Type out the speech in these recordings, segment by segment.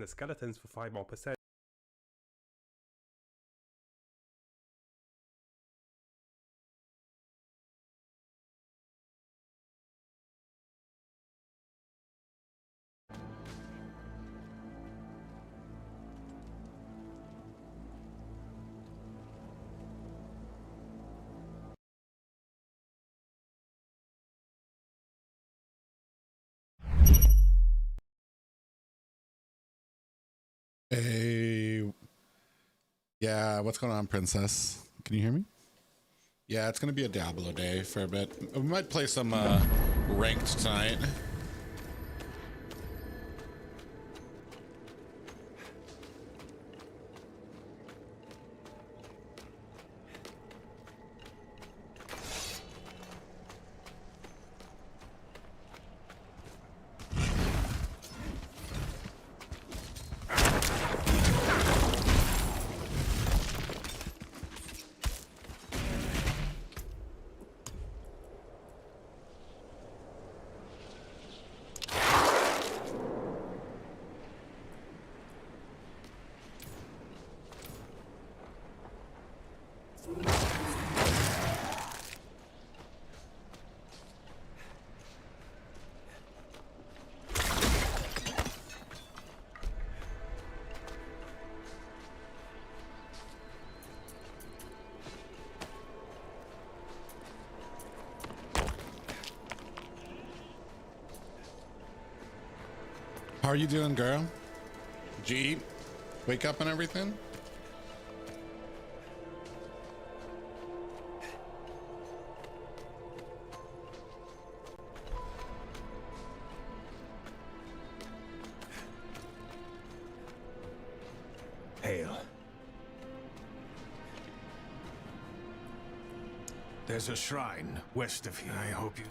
the skeletons for 5 more percent. Hey, yeah, what's going on, princess? Can you hear me? Yeah, it's gonna be a Diablo day for a bit. We might play some ranked tonight. How are you doing, girl? G, wake up and everything? Hail. There's a shrine west of here. I hope you...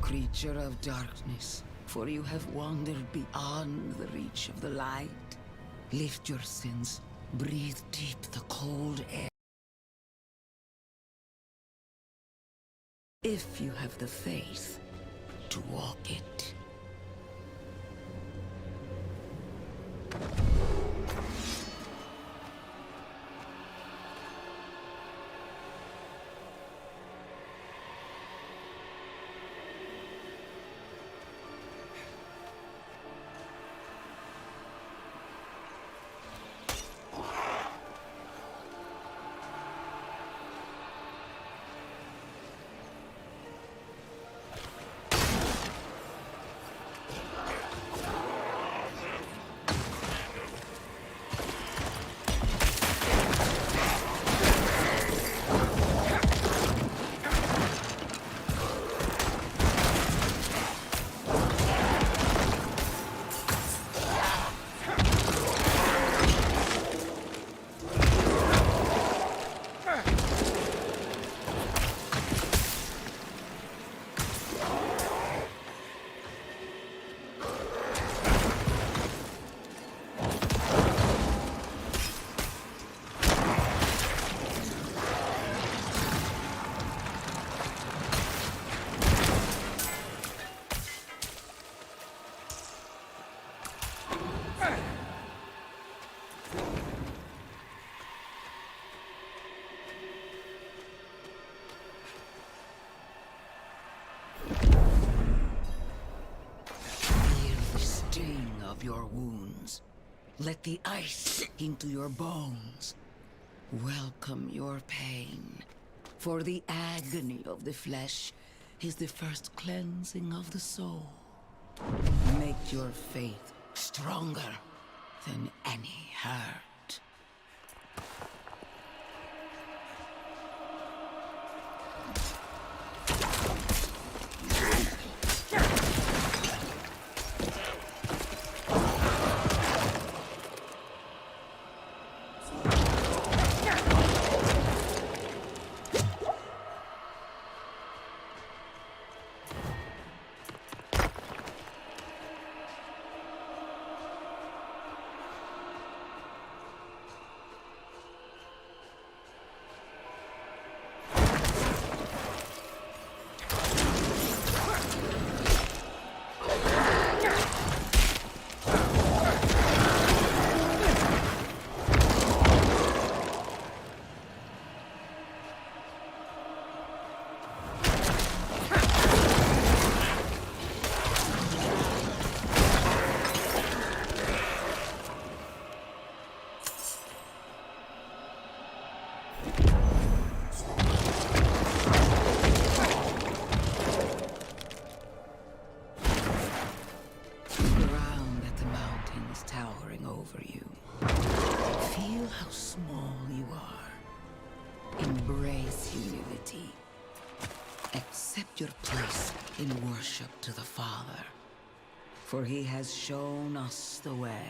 Creature of darkness, for you have wandered beyond the reach of the light. Lift your sins, breathe deep the cold air. If you have the faith to walk it. Feel the sting of your wounds. Let the ice into your bones. Welcome your pain. For the agony of the flesh is the first cleansing of the soul. Make your faith stronger than any hurt. Towering over you. Feel how small you are. Embrace humility. Accept your place in worship to the Father, for he has shown us the way.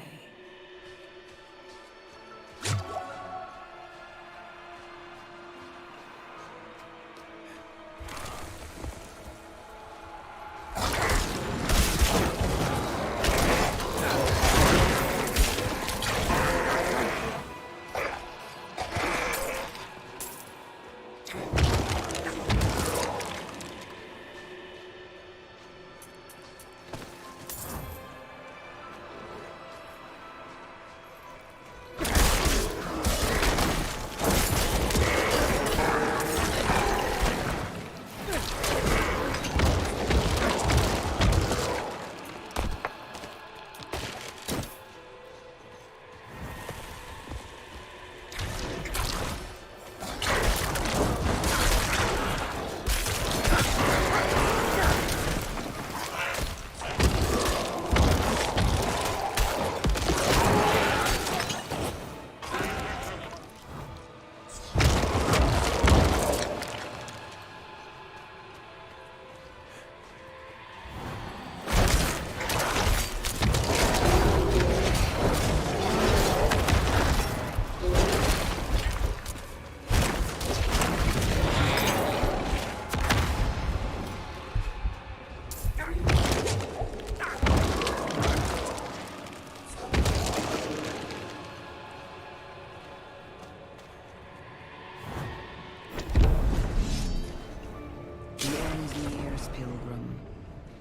Pilgrim,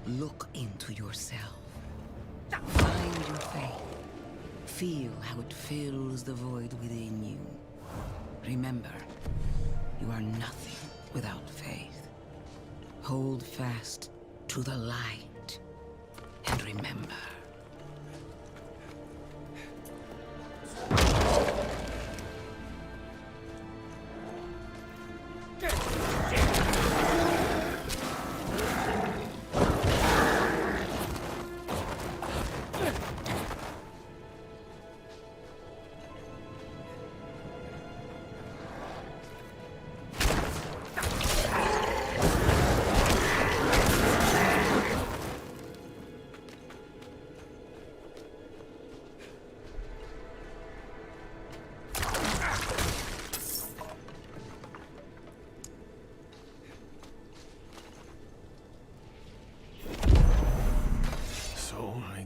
look into yourself. Find your faith. Feel how it fills the void within you. Remember, you are nothing without faith. Hold fast to the light, and remember.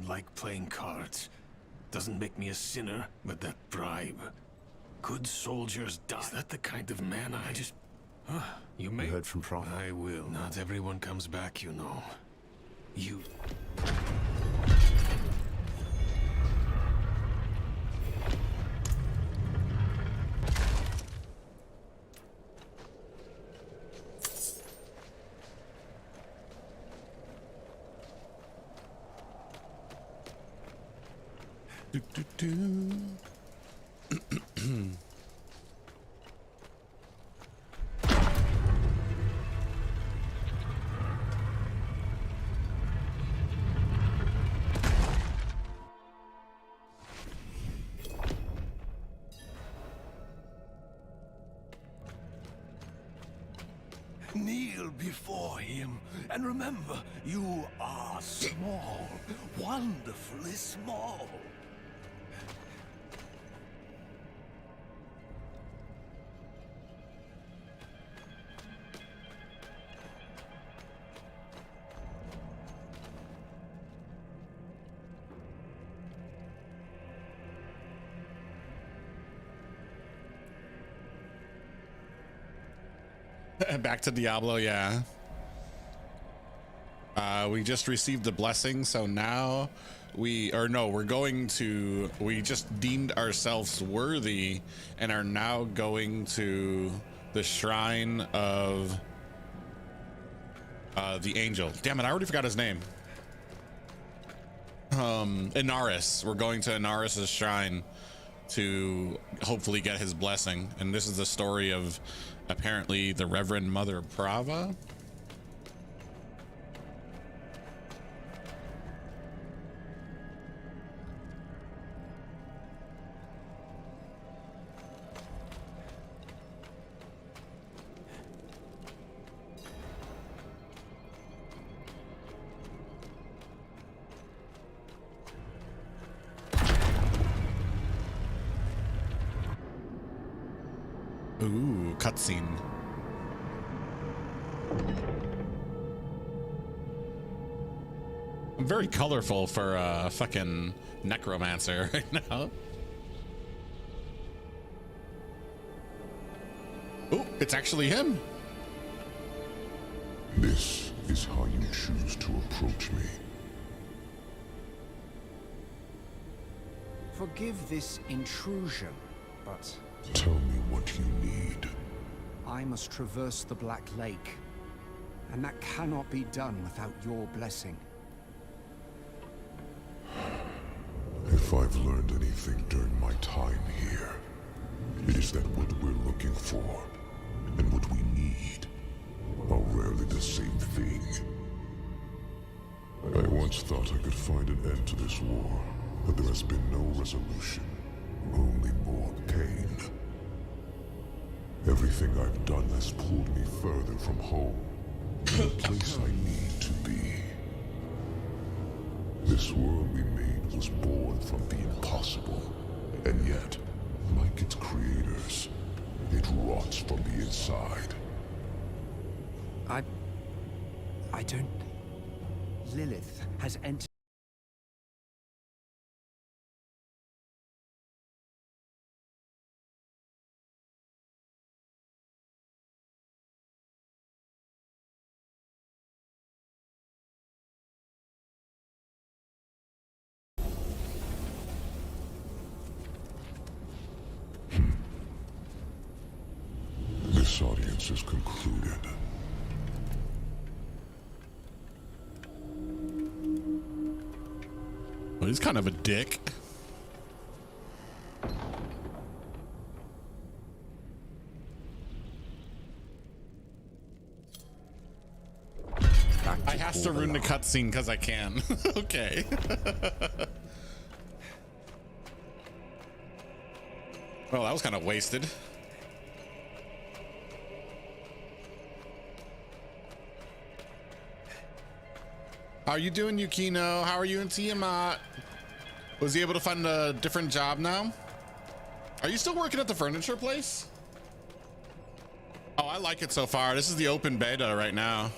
Like playing cards. Doesn't make me a sinner, but that bribe. Good soldiers die. Is that the kind of man I just... You may... You heard from Prof? I will. Not everyone comes back, you know. You... Do, do, do. Kneel before him, and remember, you are small, wonderfully small. Back to Diablo, yeah. We just received the blessing, so now we just deemed ourselves worthy and are now going to the shrine of the angel. Damn it, I already forgot his name. Inaris. We're going to Inaris's shrine to hopefully get his blessing. And this is the story of apparently the Reverend Mother Prava. Ooh, cutscene. I'm very colorful for a fucking necromancer right now. Ooh, it's actually him. This is how you choose to approach me. Forgive this intrusion, but Tell me what you need. I must traverse the Black Lake, and that cannot be done without your blessing. If I've learned anything during my time here, it is that what we're looking for and what we need are rarely the same thing. I once thought I could find an end to this war, but there has been no resolution, only more pain. Everything I've done has pulled me further from home, the place I need to be. This world we made was born from the impossible, and yet, like its creators, it rots from the inside. I don't... Lilith has entered... This audience is concluded. Well, he's kind of a dick. I has to ruin the cutscene because I can. Okay. Well, that was kind of wasted. How are you doing, Yukino? How are you in Tiamat? Was he able to find a different job now? Are you still working at the furniture place? Oh, I like it so far. This is the open beta right now.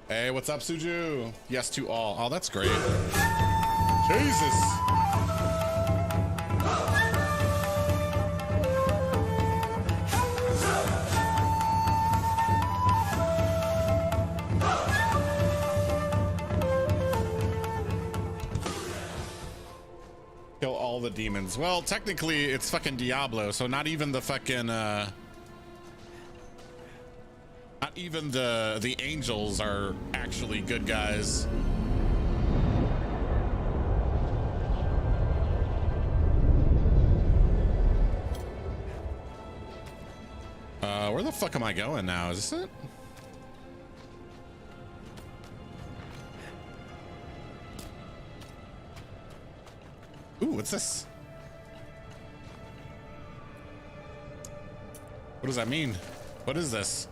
Hey, what's up, Suju? Yes to all. Oh, that's great. Jesus. Kill all the demons. Well, technically, it's fucking Diablo, so not even the fucking, Not even the angels are actually good guys. Where the fuck am I going now? Is this it? Ooh, what's this? What does that mean? What is this?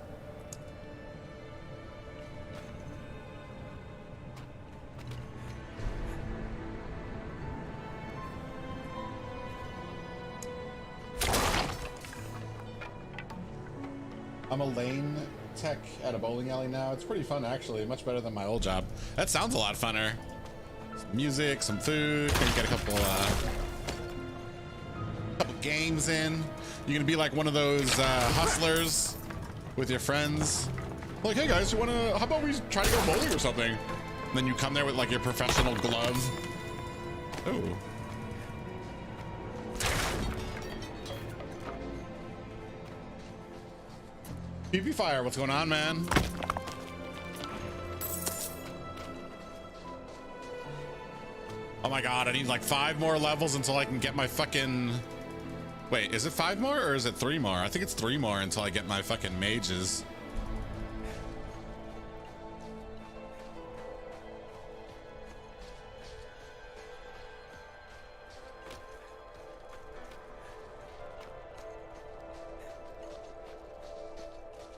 I'm a lane tech at a bowling alley now. It's pretty fun, actually. Much better than my old job. That sounds a lot funner. Some music, some food. Maybe get a couple games in. You're gonna be like one of those hustlers with your friends. Like, hey guys, how about we try to go bowling or something? And then you come there with like your professional glove. Oh. PV Fire, what's going on, man? Oh my god, I need like 5 more levels until I can get my fucking... Wait, is it 5 more or is it 3 more? I think it's 3 more until I get my fucking mages.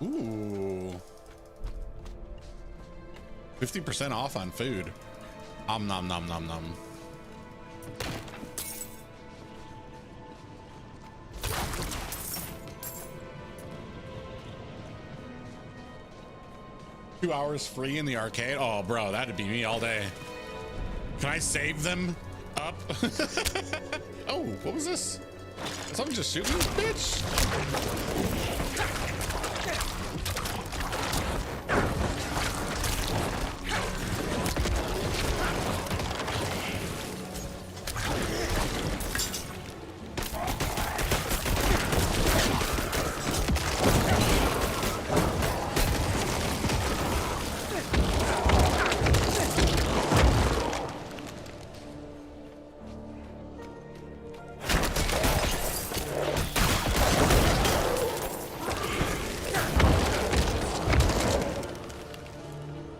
Ooh. 50% off on food. Nom nom nom nom nom. Two hours free in the arcade? Oh, bro, that'd be me all day. Can I save them up? Oh, what was this? Is someone just shooting this bitch?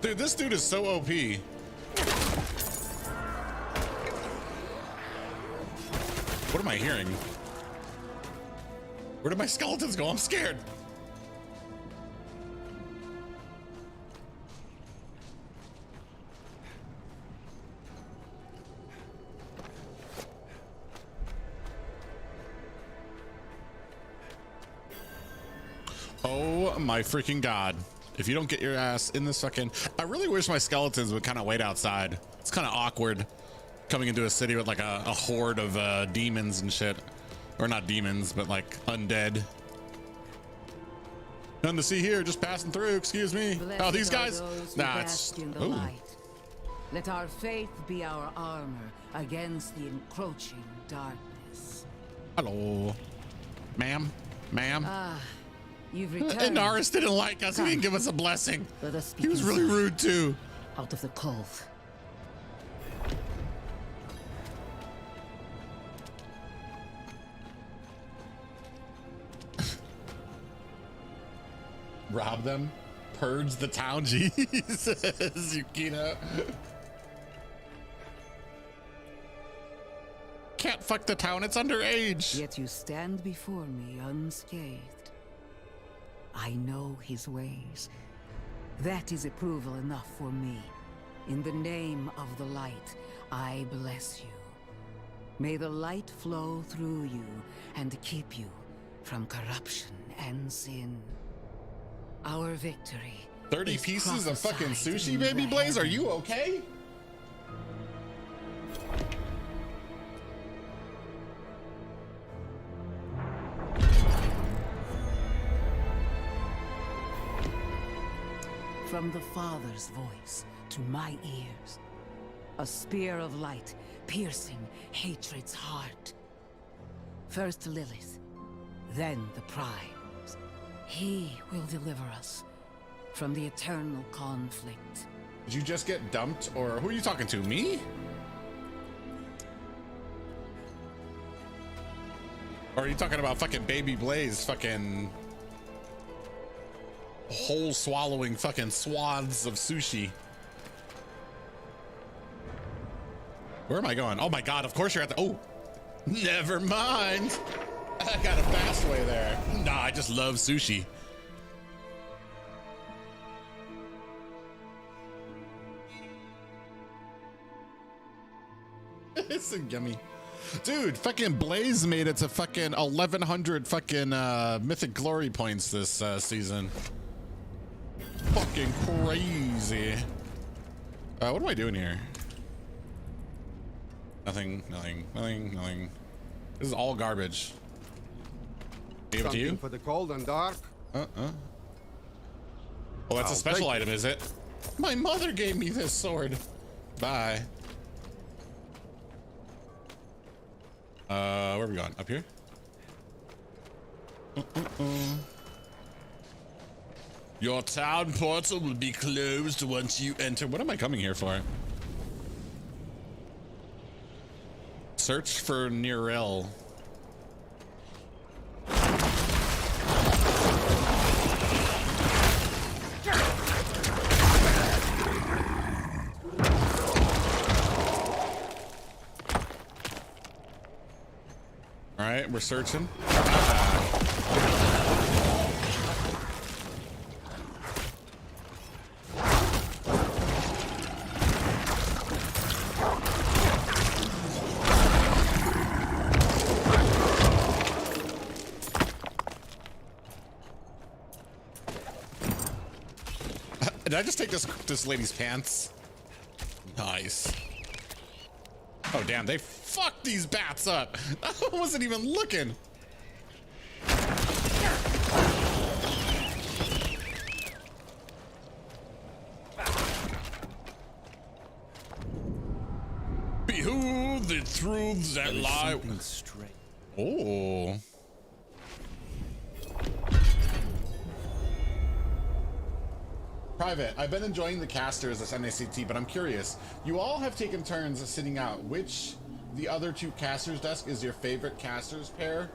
Dude, this dude is so OP. What am I hearing? Where did my skeletons go? I'm scared. Oh my freaking god. If you don't get your ass in this fucking... I really wish my skeletons would kind of wait outside. It's kind of awkward coming into a city with like a horde of demons and shit. Or not demons, but like undead. Nothing to see here, just passing through, excuse me. Oh, these guys? Nah, it's... Ooh. Let our faith be our armor against the encroaching darkness. Hello. Ma'am? Ma'am? You've returned. And Naris didn't like us. He didn't give us a blessing. He was really rude too. Out of the cove. Rob them. Purge the town. Jesus, Yukino. Can't fuck the town. It's underage. Yet you stand before me unscathed. I know his ways. That is approval enough for me. In the name of the light, I bless you. May the light flow through you and keep you from corruption and sin. Our victory. 30 pieces of fucking sushi, baby Blaze? Are you okay? From the Father's voice to my ears, a spear of light piercing hatred's heart. First Lilith, then the Primes. He will deliver us from the eternal conflict. Did you just get dumped, or who are you talking to? Me? Or are you talking about fucking Baby Blaze fucking whole swallowing fucking swaths of sushi? Where am I going? Oh my god, of course you're at the... Oh, never mind. I got a fast way there. Nah, I just love sushi. It's so yummy. Dude, fucking Blaze made it to fucking 1100 fucking mythic glory points this season. Fucking crazy. What am I doing here? Nothing. This is all garbage. Gave it to you? For the cold and dark. Oh, that's a special item, is it? My mother gave me this sword. Bye. Where are we going? Up here? Your town portal will be closed once you enter. What am I coming here for? Search for Nirel. All right, we're searching. Did I just take this lady's pants? Nice. Oh damn, they fucked these bats up. I wasn't even looking. Behold the truths that lie. Oh. Private, I've been enjoying the casters as NACT, but I'm curious. You all have taken turns sitting out. Which the other two casters desk is your favorite casters pair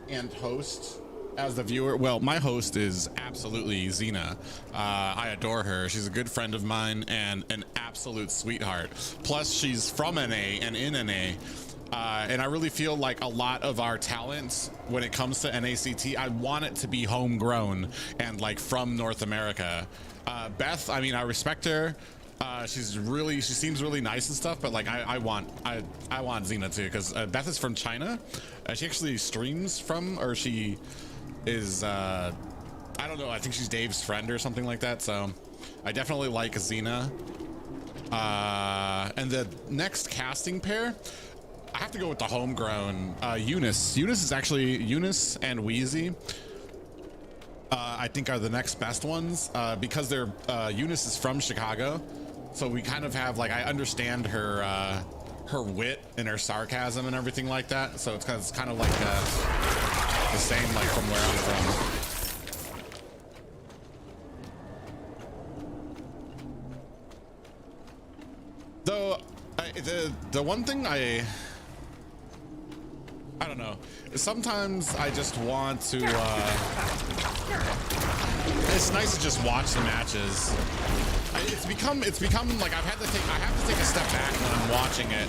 and host as the viewer? Well, my host is absolutely Xena. I adore her. She's a good friend of mine and an absolute sweetheart. Plus, she's from NA and in NA. And I really feel like a lot of our talents when it comes to NACT, I want it to be homegrown and like from North America. Beth, I mean, I respect her. She seems really nice and stuff, but like I want Xena too, because Beth is from China. She actually streams from, or she is, I don't know, I think she's Dave's friend or something like that. So I definitely like Xena. And the next casting pair, I have to go with the homegrown Eunice. Eunice and Wheezy I think are the next best ones because they're Eunice is from Chicago, so we kind of have like, I understand her her wit and her sarcasm and everything like that, so it's kind of like the same like from where I'm from. Though the one thing I don't know, sometimes I just want to it's nice to just watch the matches. It's become like I have to take a step back when I'm watching it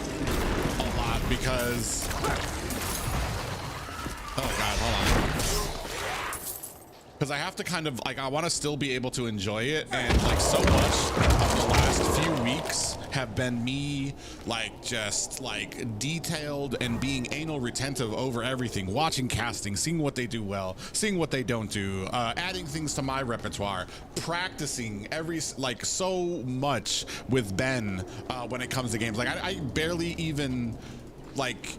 a lot, because oh god, hold on, because I have to kind of like, I want to still be able to enjoy it, and like so much of the last few weeks have been me like just like detailed and being anal retentive over everything, watching casting, seeing what they do well, seeing what they don't do, adding things to my repertoire, practicing every like so much with Ben when it comes to games. Like I barely even like,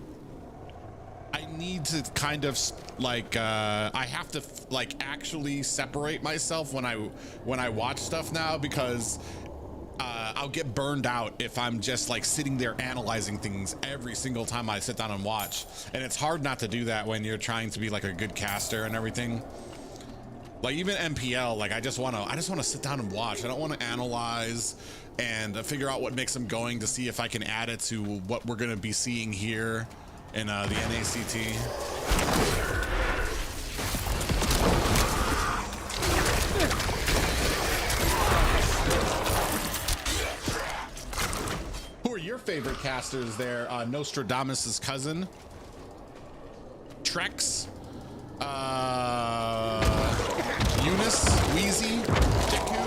I need to kind of like I have to like actually separate myself when I watch stuff now, because I'll get burned out if I'm just like sitting there analyzing things every single time I sit down and watch, and it's hard not to do that when you're trying to be like a good caster and everything. Like even MPL, like I just want to sit down and watch. I don't want to analyze and figure out what makes them going to see if I can add it to what we're going to be seeing here in the NACT. Who are your favorite casters there? Nostradamus's cousin, Trex, Eunice, Wheezy, Deku.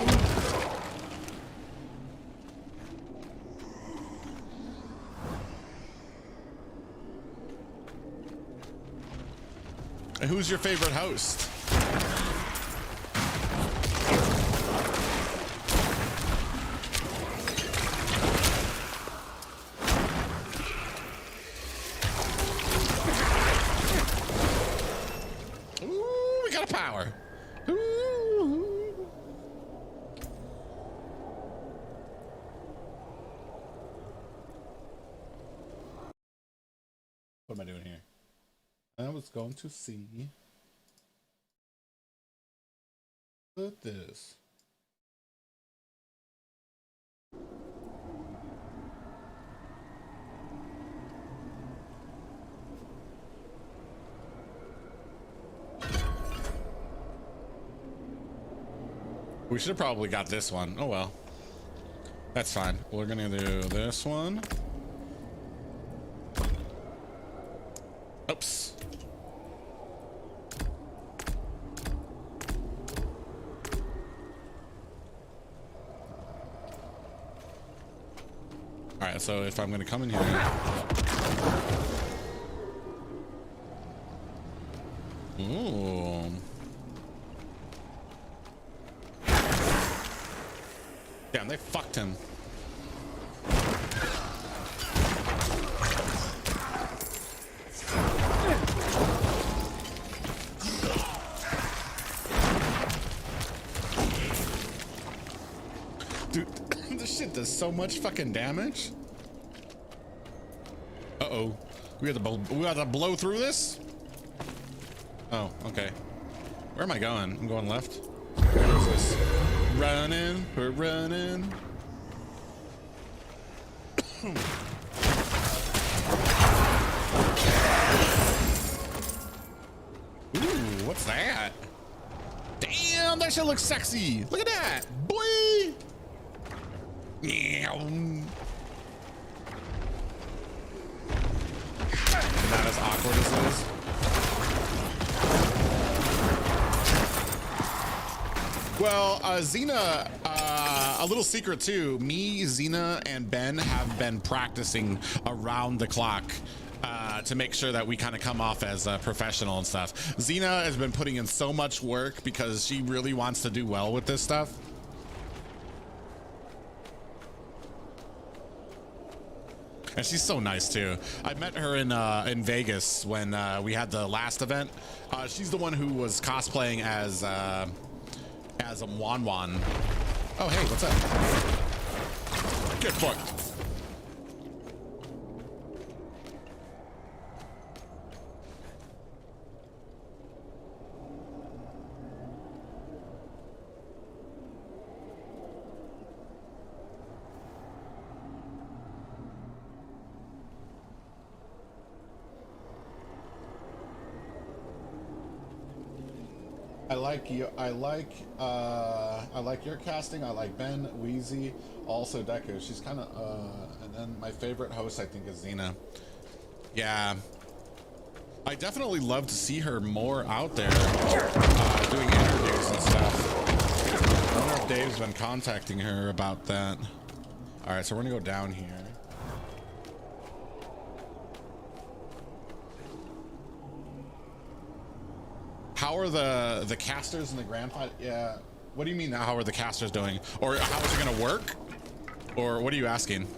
And who's your favorite host? Ooh, we got a power. Ooh. What am I doing here? I was going to see. Look at this. We should have probably got this one. Oh well. That's fine. We're gonna do this one. Oops. All right, so if I'm gonna come in here. Ooh. Damn, they fucked him. Dude, this shit does so much fucking damage. Uh-oh. We have to blow through this? Oh, okay. Where am I going? I'm going left. Where is this? Running, we're running. Ooh, what's that? Damn, that shit looks sexy. Look at that, boy. Meow. Not as awkward as this. Well, Xena, a little secret too. Me, Xena, and Ben have been practicing around the clock to make sure that we kind of come off as professional and stuff. Xena has been putting in so much work because she really wants to do well with this stuff. And she's so nice too. I met her in Vegas when we had the last event. She's the one who was cosplaying as a Wan. Oh, hey, what's up? Get fucked. I like your casting. I like Ben, Wheezy, also Deku. She's kind of and then my favorite host I think is Xena. Yeah, I definitely love to see her more out there doing interviews and stuff. I wonder if Dave's been contacting her about that. All right, so we're gonna go down here. How are the casters and the grand final? Yeah. What do you mean? How are the casters doing? Or how is it going to work? Or what are you asking?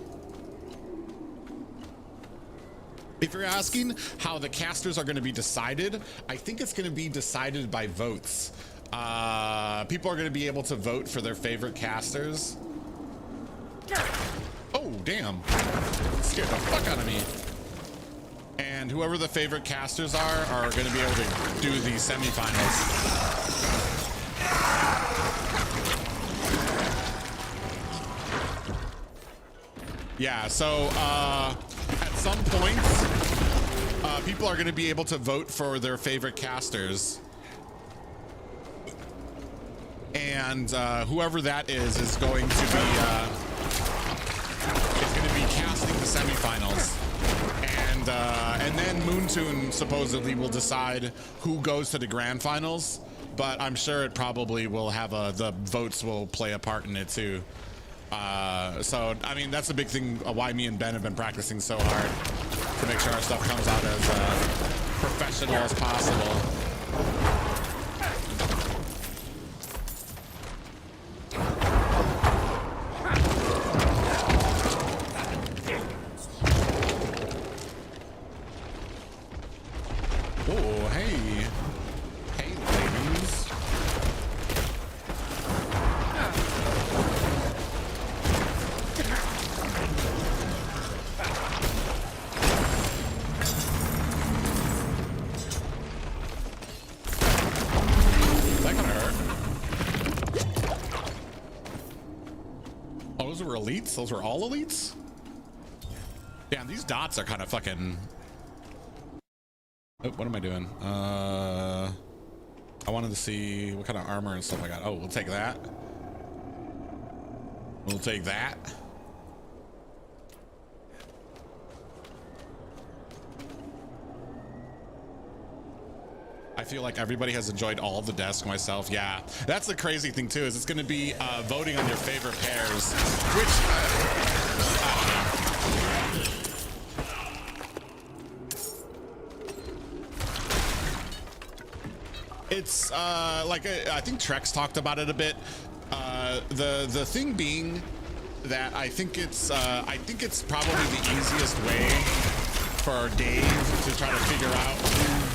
If you're asking how the casters are going to be decided, I think it's going to be decided by votes. People are going to be able to vote for their favorite casters. Oh, damn. It scared the fuck out of me. And whoever the favorite casters are going to be able to do the semifinals. Yeah, so at some point, people are going to be able to vote for their favorite casters. And whoever that is going to be casting the semifinals. And then Moontoon supposedly will decide who goes to the grand finals. But I'm sure it probably will have the votes will play a part in it too. So, I mean, that's a big thing why me and Ben have been practicing so hard to make sure our stuff comes out as professional as possible. Oh, hey. Hey, ladies. That kind of hurt. Oh, those were elites? Those were all elites? Damn, these dots are kind of fucking... Oh, what am I doing? I wanted to see what kind of armor and stuff I got. Oh, we'll take that. We'll take that. I feel like everybody has enjoyed all of the desk, myself. Yeah, that's the crazy thing too, is it's going to be voting on your favorite pairs, which I don't know. It's like I think Trex talked about it a bit. The thing being that I think it's probably the easiest way for Dave to try to figure out who.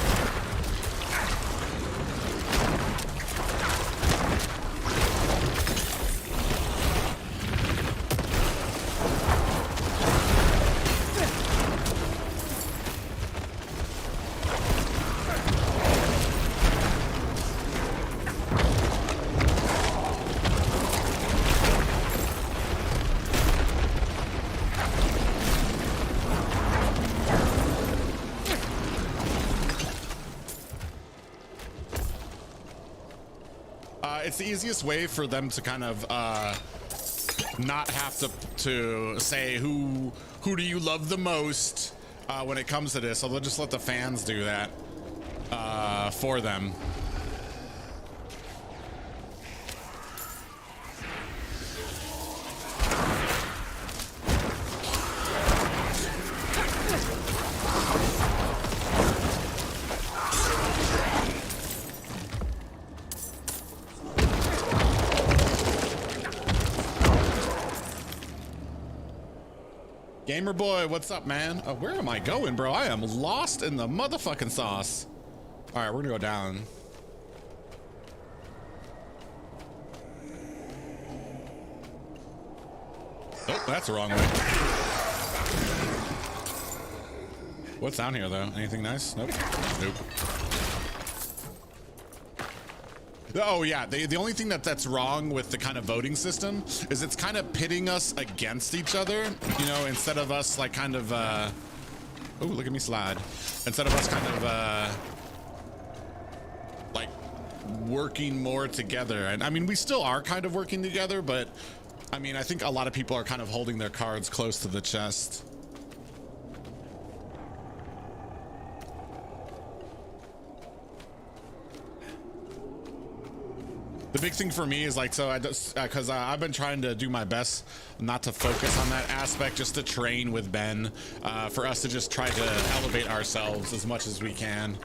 It's the easiest way for them to kind of not have to say who do you love the most when it comes to this. So they'll just let the fans do that for them. Gamer boy, what's up, man? Where am I going, bro? I am lost in the motherfucking sauce. All right, we're gonna go down. Oh, that's the wrong way. What's down here, though? Anything nice? Nope. Nope. Oh yeah, the only thing that's wrong with the kind of voting system is it's kind of pitting us against each other, you know, instead of us like kind of oh, look at me slide. Instead of us kind of like working more together. And I mean, we still are kind of working together, but I mean, I think a lot of people are kind of holding their cards close to the chest. The big thing for me is like, so I just, cause I've been trying to do my best not to focus on that aspect, just to train with Ben, for us to just try to elevate ourselves as much as we can.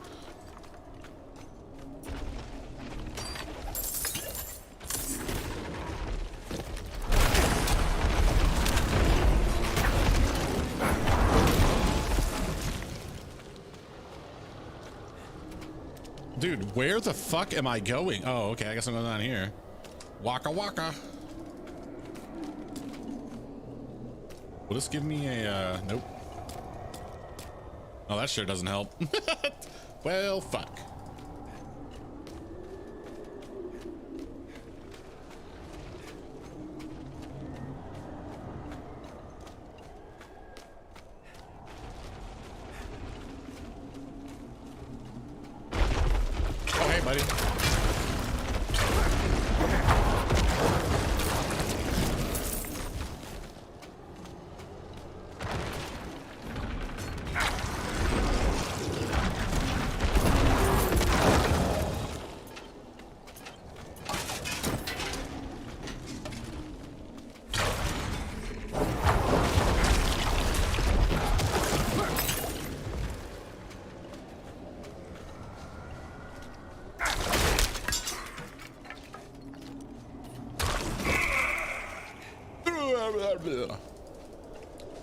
Dude, where the fuck am I going? Oh, okay, I guess I'm going down here. Waka waka. Will this give me a, nope. Oh, that sure doesn't help. Well, fuck.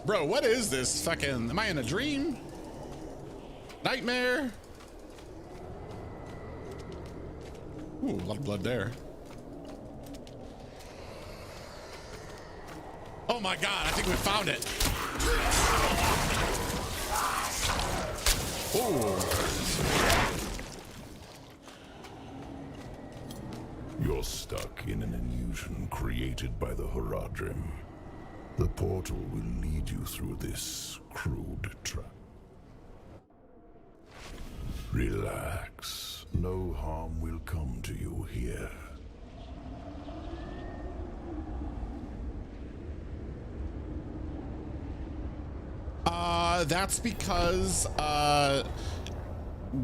Bro, what is this fucking, am I in a dream? Nightmare? Ooh, a lot of blood there. Oh my God, I think we found it. Ooh. You're stuck in an illusion created by the Horadrim. The portal will lead you through this crude trap. Relax. No harm will come to you here. That's because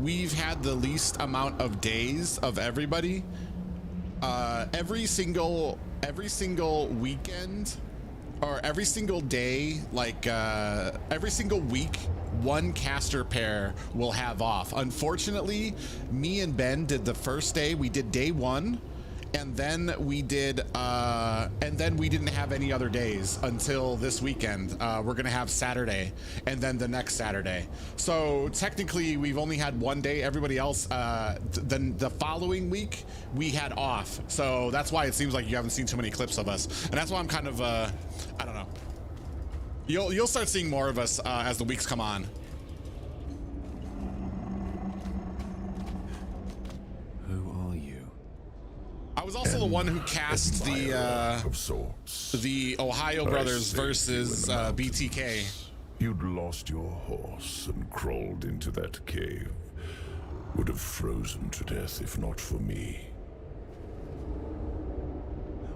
we've had the least amount of days of everybody. Every single weekend, or every single day, like every single week, one caster pair will have off. Unfortunately, me and Ben did the first day. We did day one, and then we did we didn't have any other days until this weekend. We're gonna have Saturday and then the next Saturday. So technically we've only had one day. Everybody else, then the following week we had off. So that's why it seems like you haven't seen too many clips of us. And that's why I'm kind of, I don't know. You'll start seeing more of us as the weeks come on. I was also the one who cast the Ohio Brothers versus BTK. You'd lost your horse and crawled into that cave. Would have frozen to death if not for me.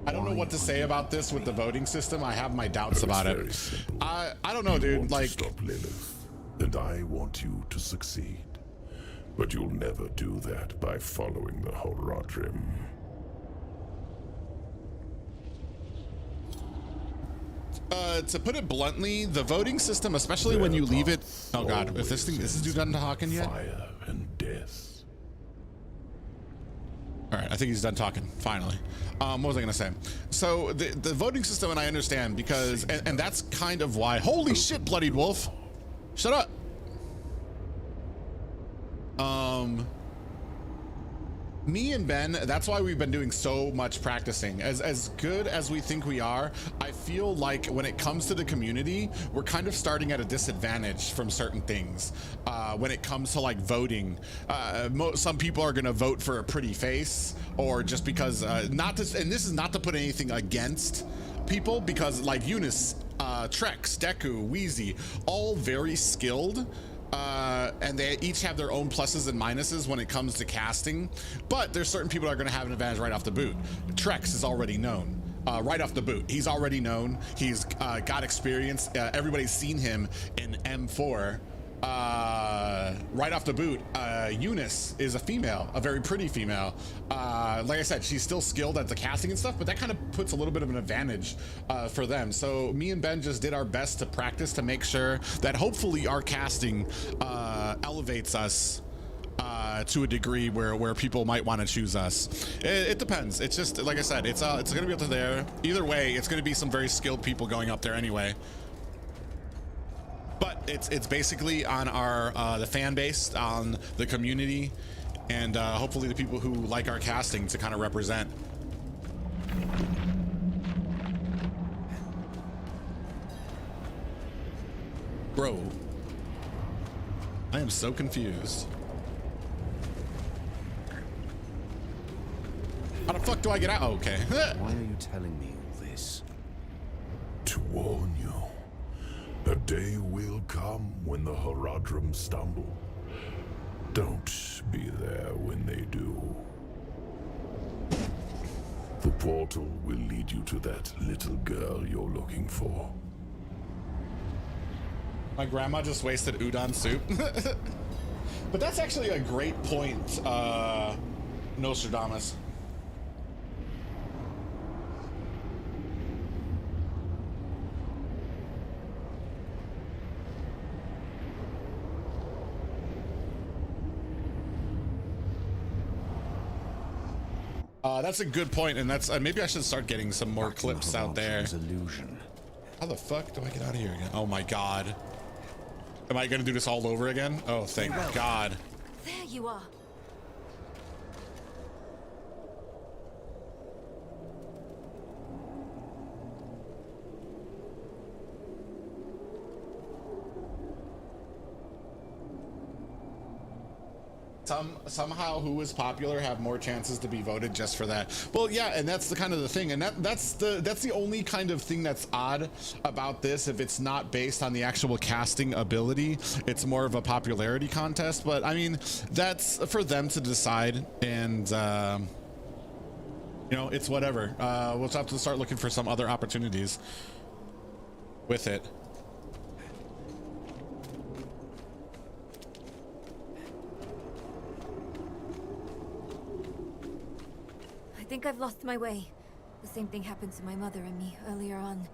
I don't know what to say about this with the voting system. I have my doubts about it. I don't know, dude. Like, stop Lilith, and I want you to succeed. But you'll never do that by following the Horadrim. To put it bluntly, the voting system, especially when you leave it. Oh God, if this dude done talking yet? Fire and death. All right, I think he's done talking, finally. What was I gonna say? So the voting system, and I understand because, and that's kind of why, holy shit, bloodied wolf. Shut up. Me and Ben, that's why we've been doing so much practicing. As good as we think we are, I feel like when it comes to the community, we're kind of starting at a disadvantage from certain things. When it comes to like voting, some people are gonna vote for a pretty face, or just because, and this is not to put anything against people, because like Eunice, Trex, Deku, Wheezy, all very skilled. And they each have their own pluses and minuses when it comes to casting, but there's certain people that are going to have an advantage right off the boot. Trex is already known right off the boot. He's already known. He's got experience. Everybody's seen him in M4. Right off the boot, Eunice is a female, a very pretty female. Like I said, she's still skilled at the casting and stuff, but that kind of puts a little bit of an advantage for them. So me and Ben just did our best to practice to make sure that hopefully our casting elevates us to a degree where people might want to choose us. It depends. It's just, like I said, it's gonna be up to there. Either way, it's gonna be some very skilled people going up there anyway. But it's basically on our the fan base, on the community, and hopefully the people who like our casting to kind of represent. Bro, I am so confused. How the fuck do I get out? Oh, okay. Why are you telling me all this? To warn you. A day will come when the Horadrim stumble. Don't be there when they do. The portal will lead you to that little girl you're looking for. My grandma just wasted udon soup. But that's actually a great point, Nostradamus. Back That's a good point, and that's maybe I should start getting some more clips out there. Illusion. How the fuck do I get out of here again? Oh my god. Am I gonna do this all over again? Oh, thank god. There you are. Somehow who is popular have more chances to be voted just for that. Well, yeah, and that's the kind of the thing, and that's the only kind of thing that's odd about this. If it's not based on the actual casting ability, it's more of a popularity contest. But I mean, that's for them to decide, and you know, it's whatever. We'll just have to start looking for some other opportunities with it. I think I've lost my way. The same thing happened to my mother and me earlier on.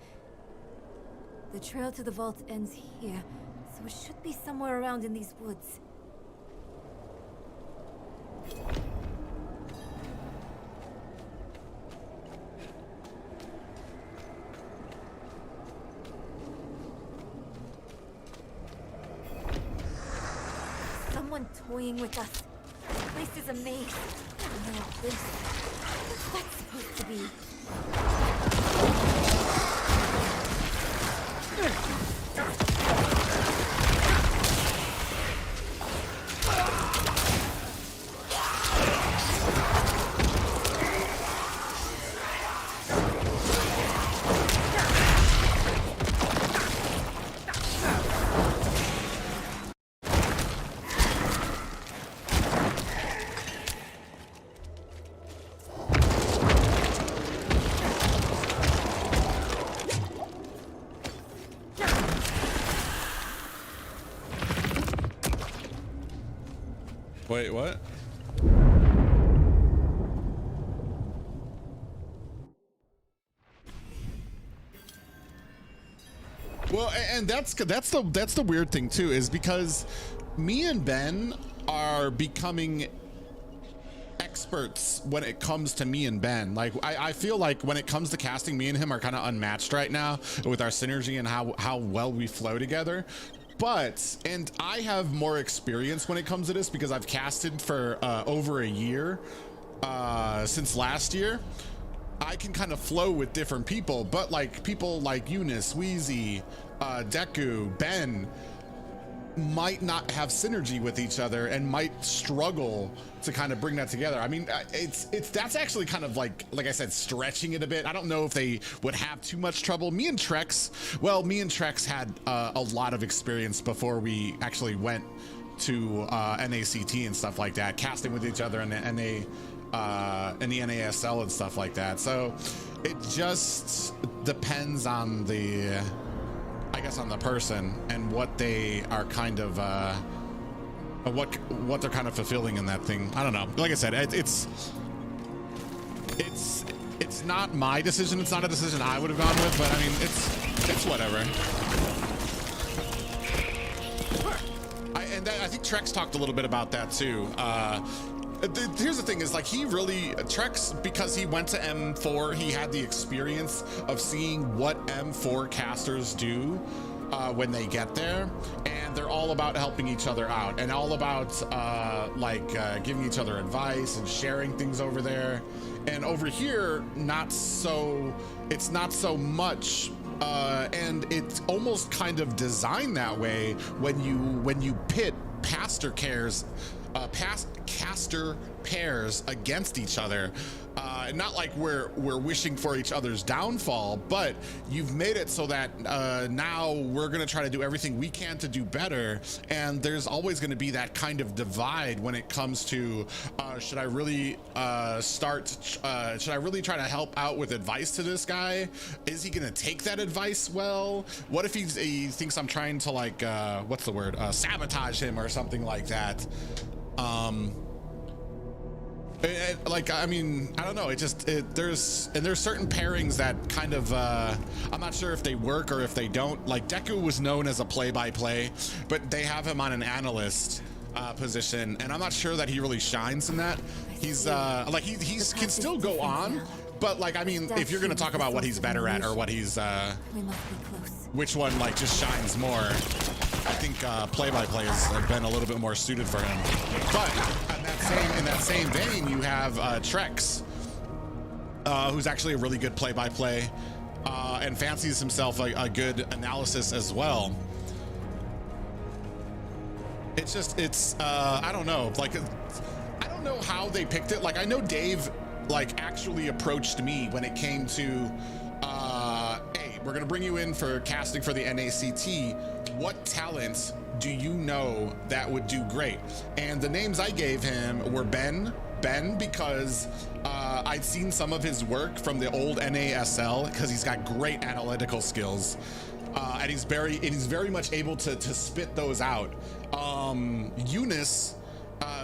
The trail to the vault ends here, so it should be somewhere around in these woods. Someone toying with us. This place is a maze. Now this. What's that supposed to be? Wait, what? Well, and that's the weird thing too, is because me and Ben are becoming experts when it comes to me and Ben. Like I feel like when it comes to casting, me and him are kind of unmatched right now with our synergy and how well we flow together. But, and I have more experience when it comes to this because I've casted for over a year since last year. I can kind of flow with different people, but like people like Eunice, Wheezy, Deku, Ben might not have synergy with each other and might struggle to kind of bring that together. I mean, that's actually kind of like I said, stretching it a bit. I don't know if they would have too much trouble. Me and Trex had a lot of experience before we actually went to NACT and stuff like that, casting with each other and the NASL and stuff like that. So it just depends on the, I guess, on the person and what they are kind of what they're kind of fulfilling in that thing. I don't know. Like I said, it's not my decision. It's not a decision I would have gone with, but I mean, it's whatever. I think Trex talked a little bit about that too. Here's the thing is, like, Trex, because he went to M4, he had the experience of seeing what M4 casters do when they get there, and they're all about helping each other out and all about giving each other advice and sharing things over there. And over here, it's not so much. And it's almost kind of designed that way when you pit caster pairs against each other. Not like we're wishing for each other's downfall, but you've made it so that now we're going to try to do everything we can to do better, and there's always going to be that kind of divide when it comes to should I really try to help out with advice to this guy? Is he going to take that advice well? What if he thinks I'm trying to, like, what's the word, sabotage him or something like that? Like, I mean, I don't know. There's certain pairings that kind of, I'm not sure if they work or if they don't. Like, Deku was known as a play-by-play, but they have him on an analyst position, and I'm not sure that he really shines in that. He's like, he can still go on, But like, I mean, if you're gonna talk about what he's better at or what he's, We must be close. which one like just shines more, I think play-by-play has been a little bit more suited for him. But in that same vein, you have Trex, who's actually a really good play-by-play, and fancies himself a good analysis as well. It's just, I don't know, like, I don't know how they picked it. Like, I know Dave, like, actually approached me when it came to, hey, we're gonna bring you in for casting for the NACT. What talents do you know that would do great? And the names I gave him were Ben, because I'd seen some of his work from the old NASL, because he's got great analytical skills. And he's very much able to spit those out. Eunice,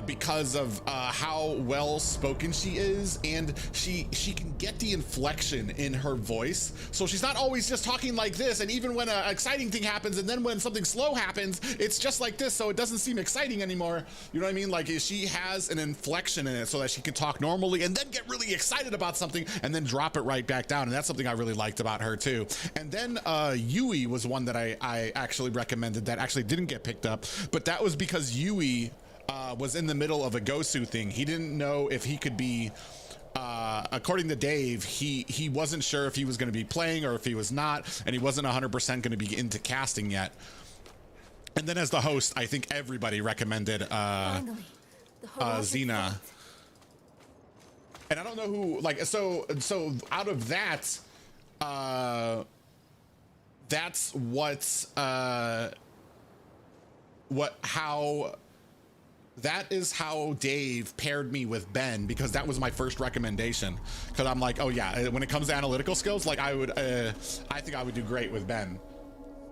because of how well spoken she is, and she can get the inflection in her voice, so she's not always just talking like this, and even when an exciting thing happens and then when something slow happens, it's just like this, so it doesn't seem exciting anymore. You know what I mean? Like, she has an inflection in it so that she can talk normally and then get really excited about something and then drop it right back down, and that's something I really liked about her too. And then Yui was one that I actually recommended that actually didn't get picked up, but that was because Yui was in the middle of a Gosu thing. He didn't know if he could be, according to Dave, he wasn't sure if he was going to be playing or if he was not, and he wasn't 100% going to be into casting yet. And then as the host, I think everybody recommended Finally, the horizon Xena. formed. And I don't know who, like, so out of that, that's that is how Dave paired me with Ben, because that was my first recommendation. Because I'm like, oh yeah, when it comes to analytical skills, like I think I would do great with Ben.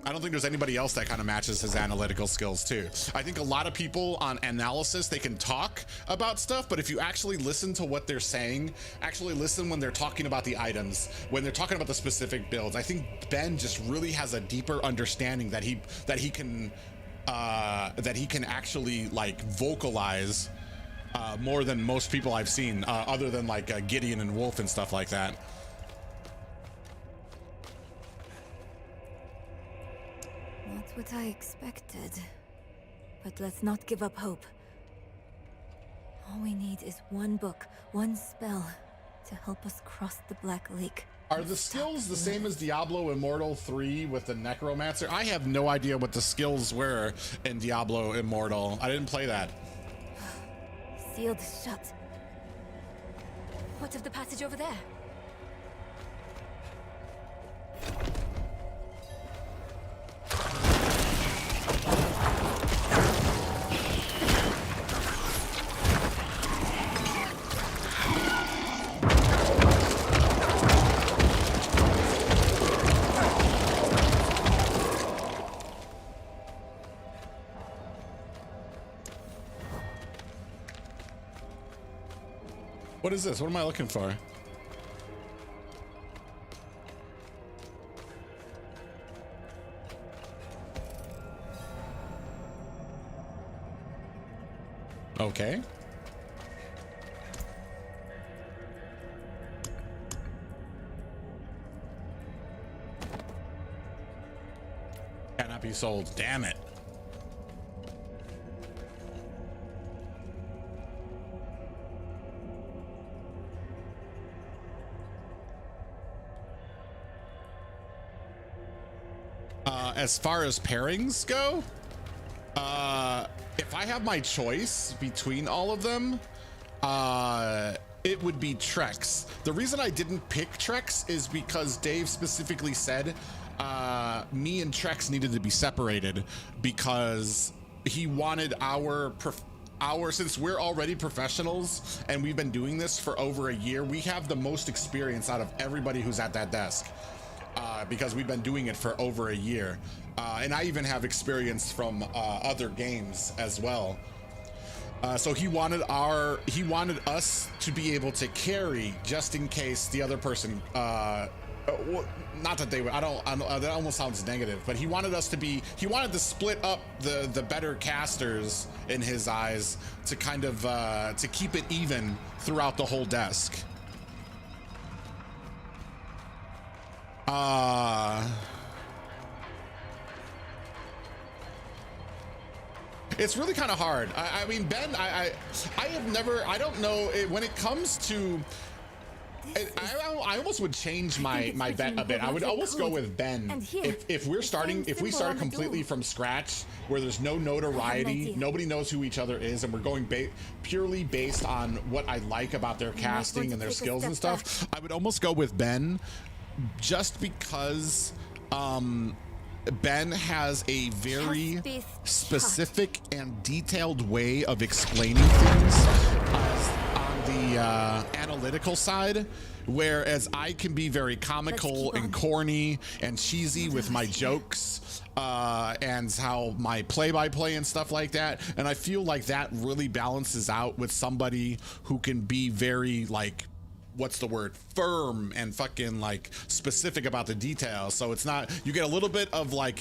I don't think there's anybody else that kind of matches his analytical skills too. I think a lot of people on analysis, they can talk about stuff, but if you actually listen to what they're saying, actually listen when they're talking about the items, when they're talking about the specific builds, I think Ben just really has a deeper understanding that he can actually like vocalize more than most people I've seen, other than like Gideon and Wolf and stuff like that. Not what I expected. But let's not give up hope. All we need is one book, one spell to help us cross the Black Lake. Are the skills the same as Diablo Immortal 3 with the Necromancer? I have no idea what the skills were in Diablo Immortal. I didn't play that. Sealed shut. What of the passage over there? What is this? What am I looking for? Okay. Cannot be sold. Damn it. As far as pairings go, if I have my choice between all of them, it would be Trex. The reason I didn't pick Trex is because Dave specifically said me and Trex needed to be separated, because he wanted since we're already professionals and we've been doing this for over a year, we have the most experience out of everybody who's at that desk. Because we've been doing it for over a year, and I even have experience from other games as well. So he wanted us to be able to carry just in case the other person. Not that they were. I don't. That almost sounds negative, but he wanted us to be. He wanted to split up the better casters in his eyes to kind of to keep it even throughout the whole desk. It's really kind of hard. I mean, Ben, I have never, I don't know, when it comes to, I almost would change my bet a bit. I would almost go with Ben. If we start completely from scratch, where there's no notoriety, nobody knows who each other is, and we're going purely based on what I like about their casting and their skills and stuff, I would almost go with Ben, just because Ben has a very specific and detailed way of explaining things on the analytical side, whereas I can be very comical and corny and cheesy with my jokes and how my play-by-play and stuff like that. And I feel like that really balances out with somebody who can be very, like, what's the word, firm and fucking like specific about the details. So it's not, you get a little bit of like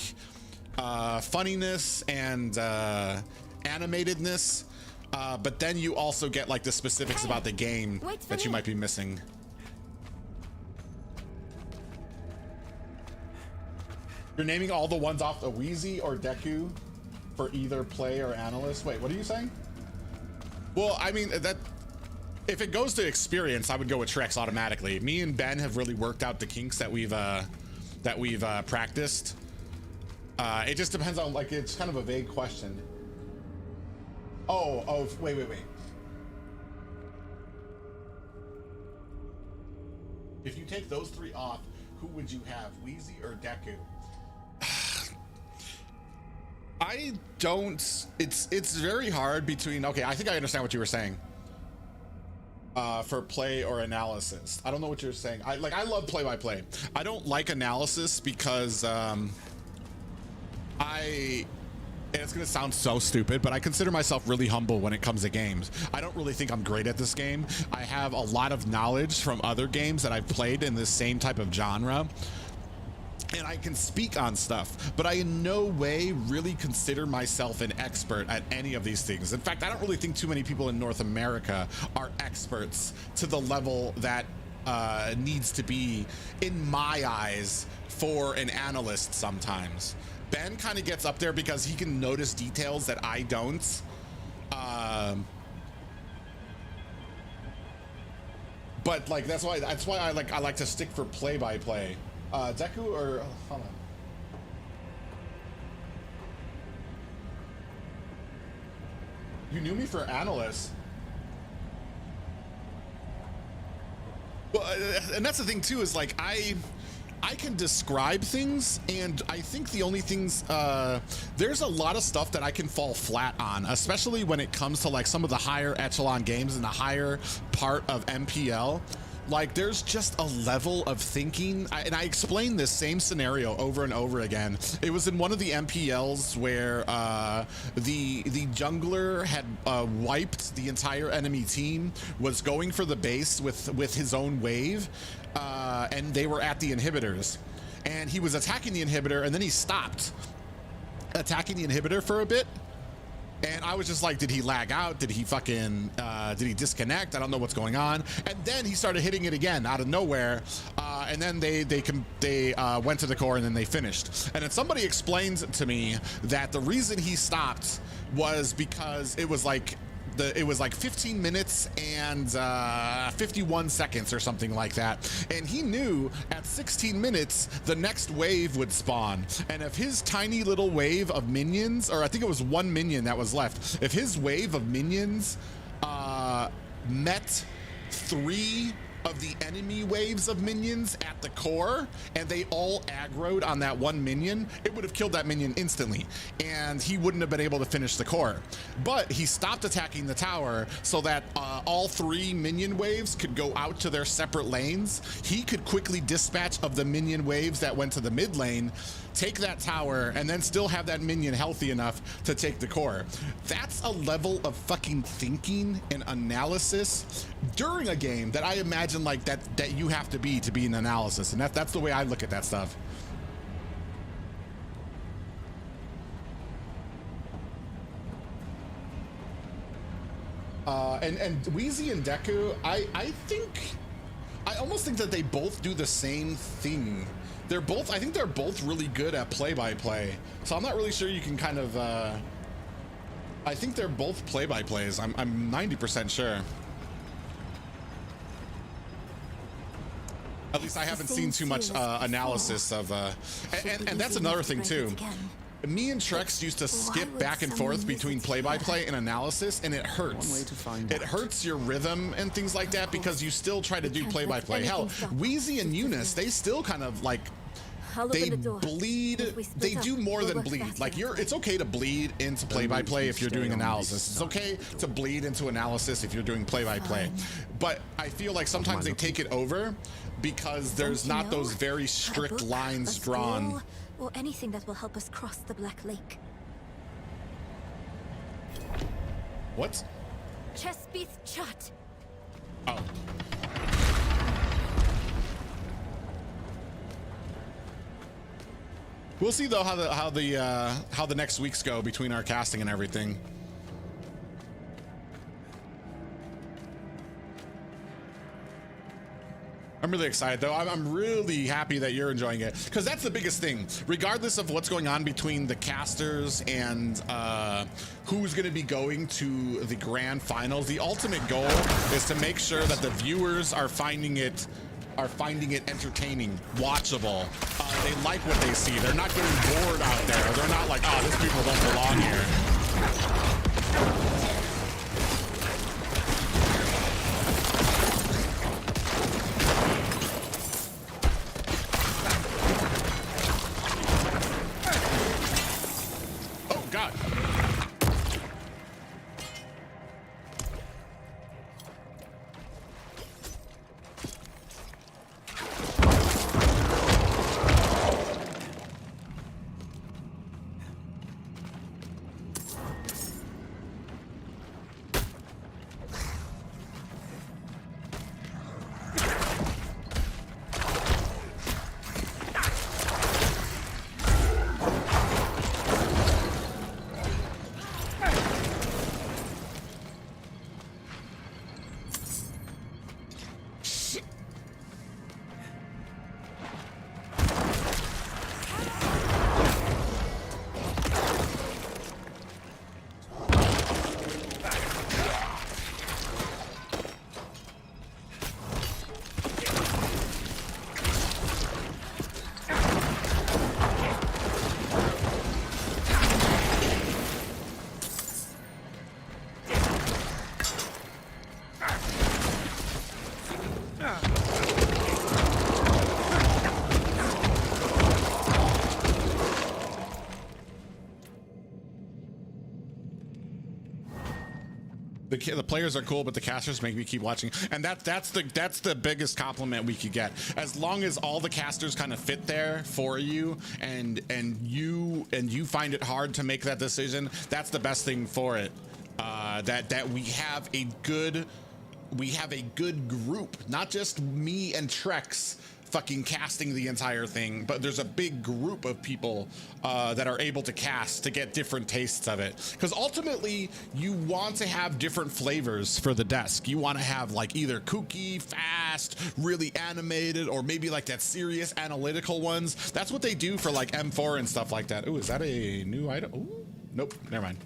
funniness and animatedness, but then you also get like the specifics about the game that you might be missing. You're naming all the ones off the Wheezy or Deku for either play or analyst. Wait, what are you saying? Well, I mean, that, if it goes to experience, I would go with Trex automatically. Me and Ben have really worked out the kinks that we've practiced. It just depends on, like, it's kind of a vague question. Oh, wait. If you take those three off, who would you have, Wheezy or Deku? I don't, it's very hard between, okay, I think I understand what you were saying. For play or analysis. I don't know what you're saying. I love play-by-play. I don't like analysis because and it's gonna sound so stupid, but I consider myself really humble when it comes to games. I don't really think I'm great at this game. I have a lot of knowledge from other games that I've played in this same type of genre, and I can speak on stuff, but I in no way really consider myself an expert at any of these things. In fact, I don't really think too many people in North America are experts to the level that needs to be, in my eyes, for an analyst sometimes. Ben kind of gets up there because he can notice details that I don't. But like that's why I like to stick for play-by-play. Deku or hold on. You knew me for analyst. Well, and that's the thing too, is like I can describe things, and I think the only things, there's a lot of stuff that I can fall flat on, especially when it comes to like some of the higher echelon games in the higher part of MPL. Like there's just a level of thinking, and I explained this same scenario over and over again. It was in one of the MPLs where the jungler had wiped the entire enemy team, was going for the base with his own wave, and they were at the inhibitors, and he was attacking the inhibitor, and then he stopped attacking the inhibitor for a bit. And I was just like, did he lag out? Did he fucking, did he disconnect? I don't know what's going on. And then he started hitting it again out of nowhere. And then they went to the core, and then they finished. And then somebody explained to me that the reason he stopped was because it was like 15 minutes and 51 seconds or something like that, and he knew at 16 minutes the next wave would spawn, and if his tiny little wave of minions, or I think it was one minion that was left, if his wave of minions met 3 of the enemy waves of minions at the core, and they all aggroed on that one minion, it would have killed that minion instantly, and he wouldn't have been able to finish the core. But he stopped attacking the tower so that all 3 minion waves could go out to their separate lanes. He could quickly dispatch of the minion waves that went to the mid lane, take that tower, and then still have that minion healthy enough to take the core. That's a level of fucking thinking and analysis during a game that I imagine like that you have to be an analysis, and that's the way I look at that stuff. And Wheezy and Deku, I think I almost think that they both do the same thing. I think they're both really good at play-by-play. So I'm not really sure you can kind of, I think they're both play-by-plays. I'm 90% sure. At least I haven't seen too much analysis of, and that's another thing too. Me and Trex used to skip back and forth between play-by-play and analysis, and it hurts. It hurts your rhythm and things like that because you still try to do play-by-play. Hell, Wheezy and Eunice, they still kind of like, they bleed, they do more than bleed. Like it's okay to bleed into play-by-play if you're doing analysis. It's okay to bleed into analysis if you're doing play-by-play. But I feel like sometimes they take it over because there's not those very strict lines drawn. Or anything that will help us cross the Black Lake. What? Chesapeake's shot. Oh. We'll see though how the next weeks go between our casting and everything. I'm really excited though. I'm really happy that you're enjoying it because that's the biggest thing. Regardless of what's going on between the casters and who's going to be going to the grand finals, the ultimate goal is to make sure that the viewers are finding it entertaining, watchable. They like what they see. They're not getting bored out there. They're not like, oh, these people don't belong here. Oh, God. The players are cool, but the casters make me keep watching, and that's the biggest compliment we could get. As long as all the casters kind of fit there for you, and you find it hard to make that decision, that's the best thing for it. That we have a good group, not just me and Trex fucking casting the entire thing, but there's a big group of people that are able to cast to get different tastes of it. Because ultimately, you want to have different flavors for the desk. You want to have like either kooky, fast, really animated, or maybe like that serious analytical ones. That's what they do for like M4 and stuff like that. Ooh, is that a new item? Ooh, nope, never mind.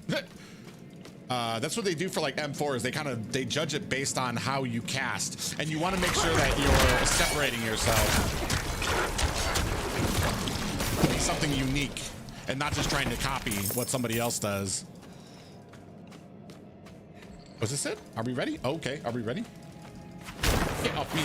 That's what they do for like M4 is they judge it based on how you cast, and you want to make sure that you're separating yourself to be something unique and not just trying to copy what somebody else does. Was this it? Are we ready? Okay, are we ready? Get off me.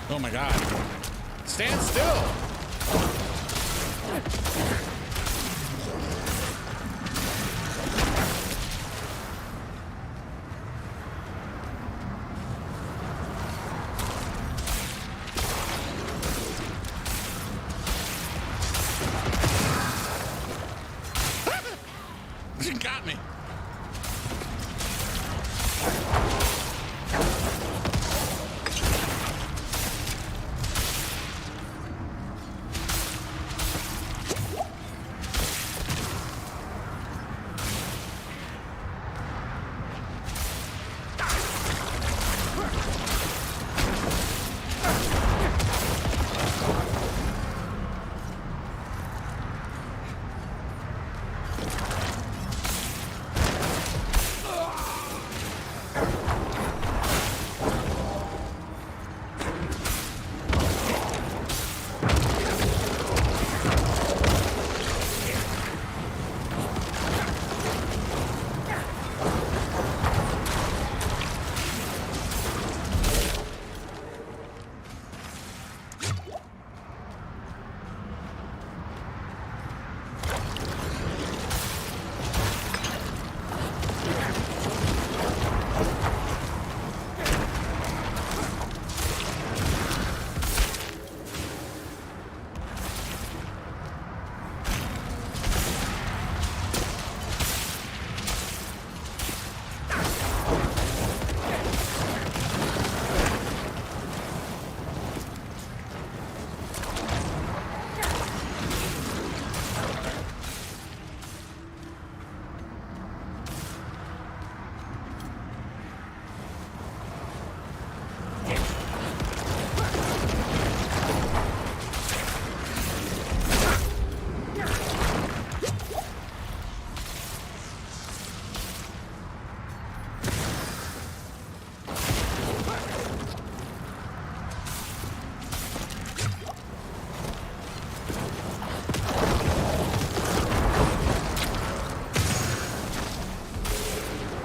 Oh my God. Stand still. You got me.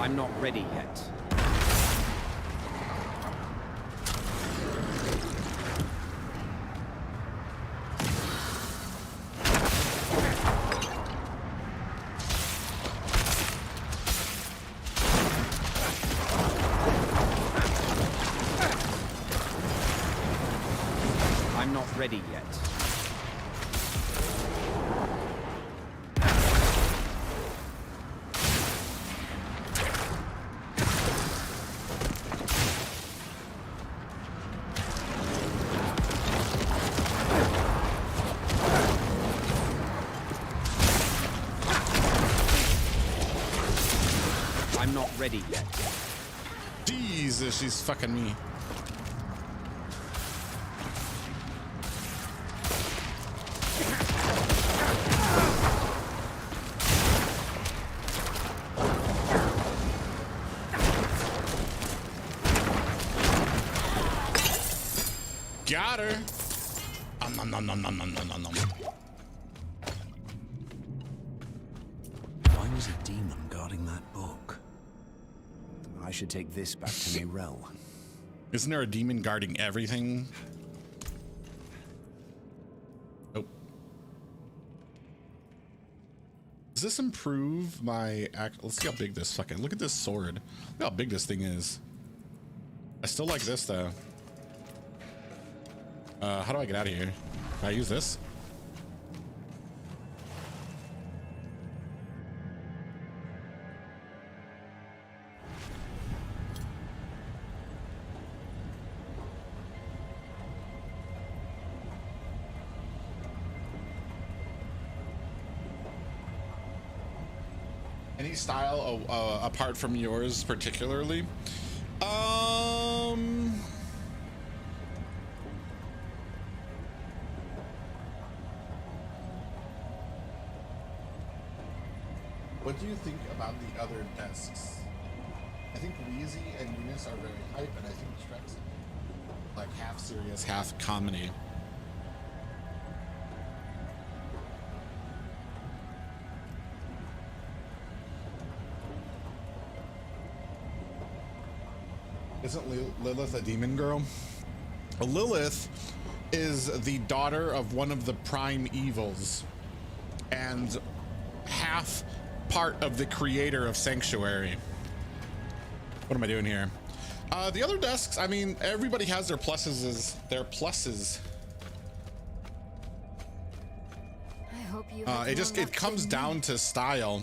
I'm not ready yet. I'm not ready yet. I'm not ready yet. Jesus, she's fucking me. Got her. Nom, nom, nom, nom, nom, nom, nom, nom. Why was a demon guarding that book? I should take this back to Mirel. Isn't there a demon guarding everything? Oh. Does this improve my act? Let's see how big this fucking, look at this sword. Look how big this thing is. I still like this though. How do I get out of here? Can I use this? Any style apart from yours particularly? What do you think about the other desks? I think Wheezy and Eunice are very hype, and I think Shrek's like half serious, half comedy. Isn't Lilith a demon girl? Lilith is the daughter of one of the prime evils. and half part of the creator of Sanctuary. What am I doing here? The other desks, I mean, everybody has their pluses. I hope you. It comes down to style.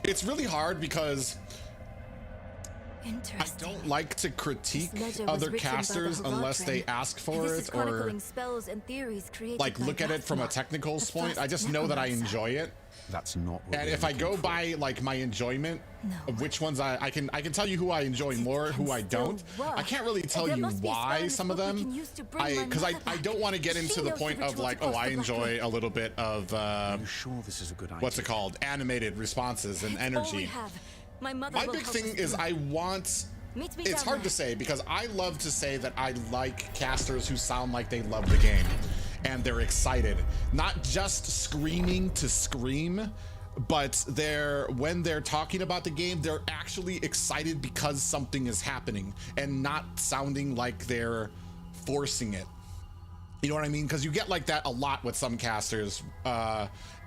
It's really hard because I don't like to critique other casters unless they ask for it or like look at it from a technical point. I just know that I enjoy it. That's not what And if I go by like my enjoyment of which ones I can tell you who I enjoy more, who I don't. I can't really tell you why some of them. Because I don't want to get into the point of like, oh, I enjoy a little bit of Are you sure this is a good idea? what's it called? Animated responses and energy. My My big thing is I want. It's hard to say because I love to say that I like casters who sound like they love the game and they're excited, not just screaming to scream, but when they're talking about the game, they're actually excited because something is happening and not sounding like they're forcing it. You know what I mean? Because you get like that a lot with some casters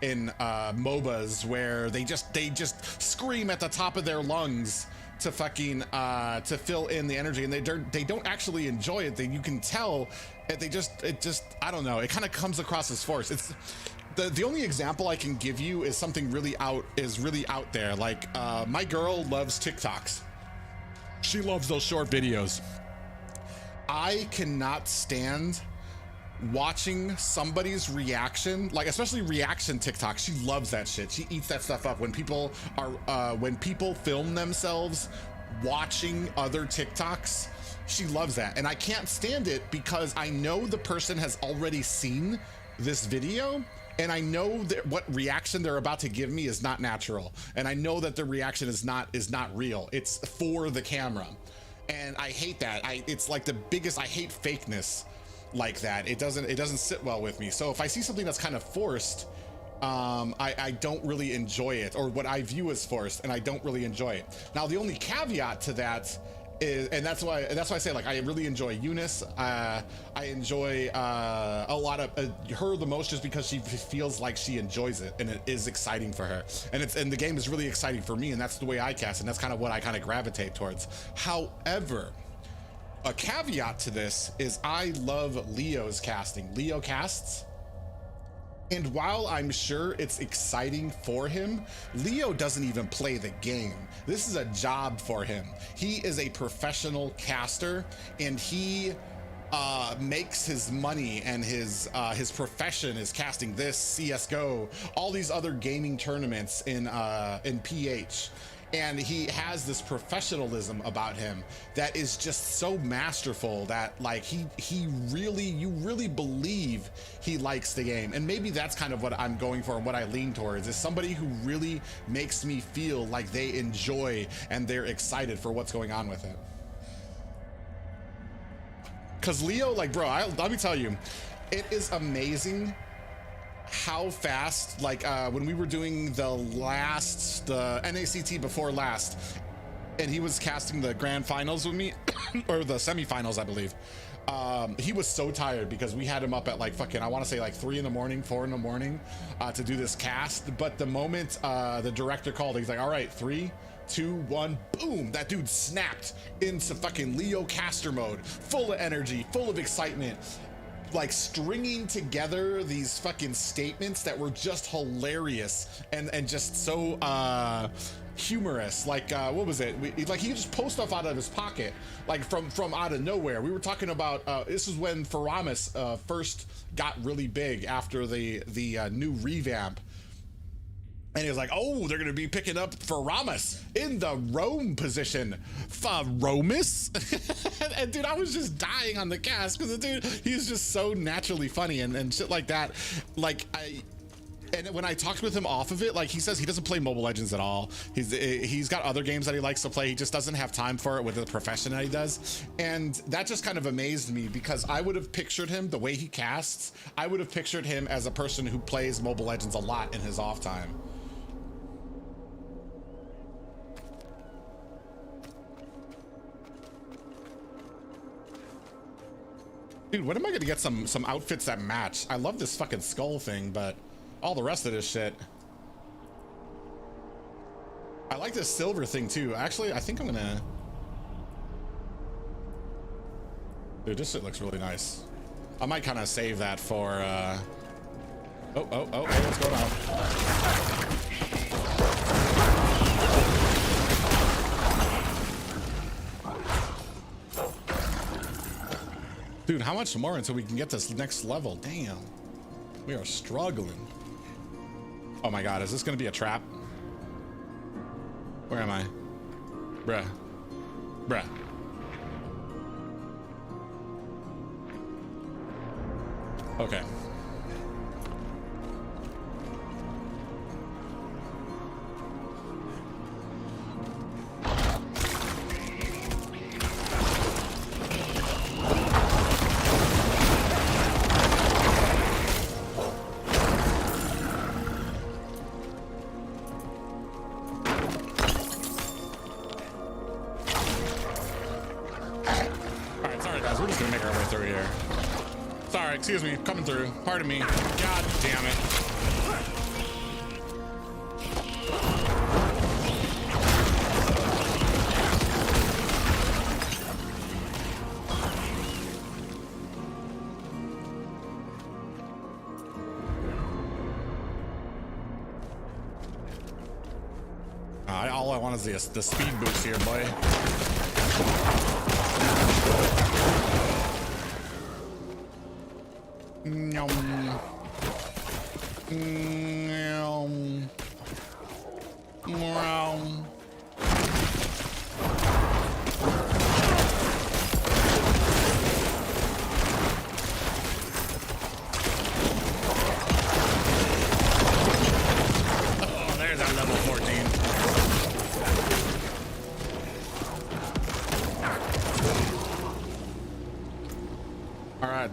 in MOBAs where they just scream at the top of their lungs to fucking to fill in the energy, and they don't actually enjoy it. You can tell it just I don't know. It kind of comes across as forced. It's the only example I can give you is something really out there. Like my girl loves TikToks. She loves those short videos. I cannot stand watching somebody's reaction, like especially reaction TikTok. She loves that shit. She eats that stuff up when people film themselves watching other TikToks. She loves that, and I can't stand it because I know the person has already seen this video, and I know that what reaction they're about to give me is not natural, and I know that the reaction is not real. It's for the camera, and I hate that. It's like the biggest. I hate fakeness like that. It doesn't sit well with me. So if I see something that's kind of forced, I don't really enjoy it, or what I view as forced, and I don't really enjoy it. Now the only caveat to that is, and that's why I say, like, I really enjoy Eunice. I enjoy a lot of her the most just because she feels like she enjoys it and it is exciting for her, and the game is really exciting for me, and that's the way I cast, and that's kind of what I kind of gravitate towards. However, a caveat to this is I love Leo's casting. Leo casts, and while I'm sure it's exciting for him, Leo doesn't even play the game. This is a job for him. He is a professional caster, and he makes his money and his profession is casting this, CSGO, all these other gaming tournaments in PH. And he has this professionalism about him that is just so masterful that like you really believe he likes the game. And maybe that's kind of what I'm going for and what I lean towards, is somebody who really makes me feel like they enjoy and they're excited for what's going on with it. Cause Leo, like, bro, let me tell you, it is amazing how fast, like when we were doing the NACT before last, and he was casting the grand finals with me or the semifinals, I believe. He was so tired because we had him up at like fucking, I want to say like 3 in the morning, 4 in the morning to do this cast. But the moment the director called, he's like, all right, 3, 2, 1, boom, that dude snapped into fucking Leo caster mode, full of energy, full of excitement, like stringing together these fucking statements that were just hilarious and just so humorous. Like what was it, like he just pulled stuff out of his pocket, like from out of nowhere. We were talking about this is when Faramis first got really big after the new revamp. And he was like, oh, they're going to be picking up Faramis in the roam position. Faramis? And dude, I was just dying on the cast because the dude, he's just so naturally funny and shit like that. Like, and when I talked with him off of it, like he says he doesn't play Mobile Legends at all. He's got other games that he likes to play. He just doesn't have time for it with the profession that he does. And that just kind of amazed me because I would have pictured him, the way he casts, I would have pictured him as a person who plays Mobile Legends a lot in his off time. Dude, when am I gonna get some outfits that match? I love this fucking skull thing, but all the rest of this shit. I like this silver thing too. Actually, I think I'm gonna... Dude, this shit looks really nice. I might kind of save that for, oh, hey, what's going on? Dude, how much more until we can get this next level? Damn. We are struggling. Oh my God, is this gonna be a trap? Where am I? Bruh. Bruh. Okay. Excuse me, coming through. Pardon me. God damn it. All I want is the speed boost here, boy.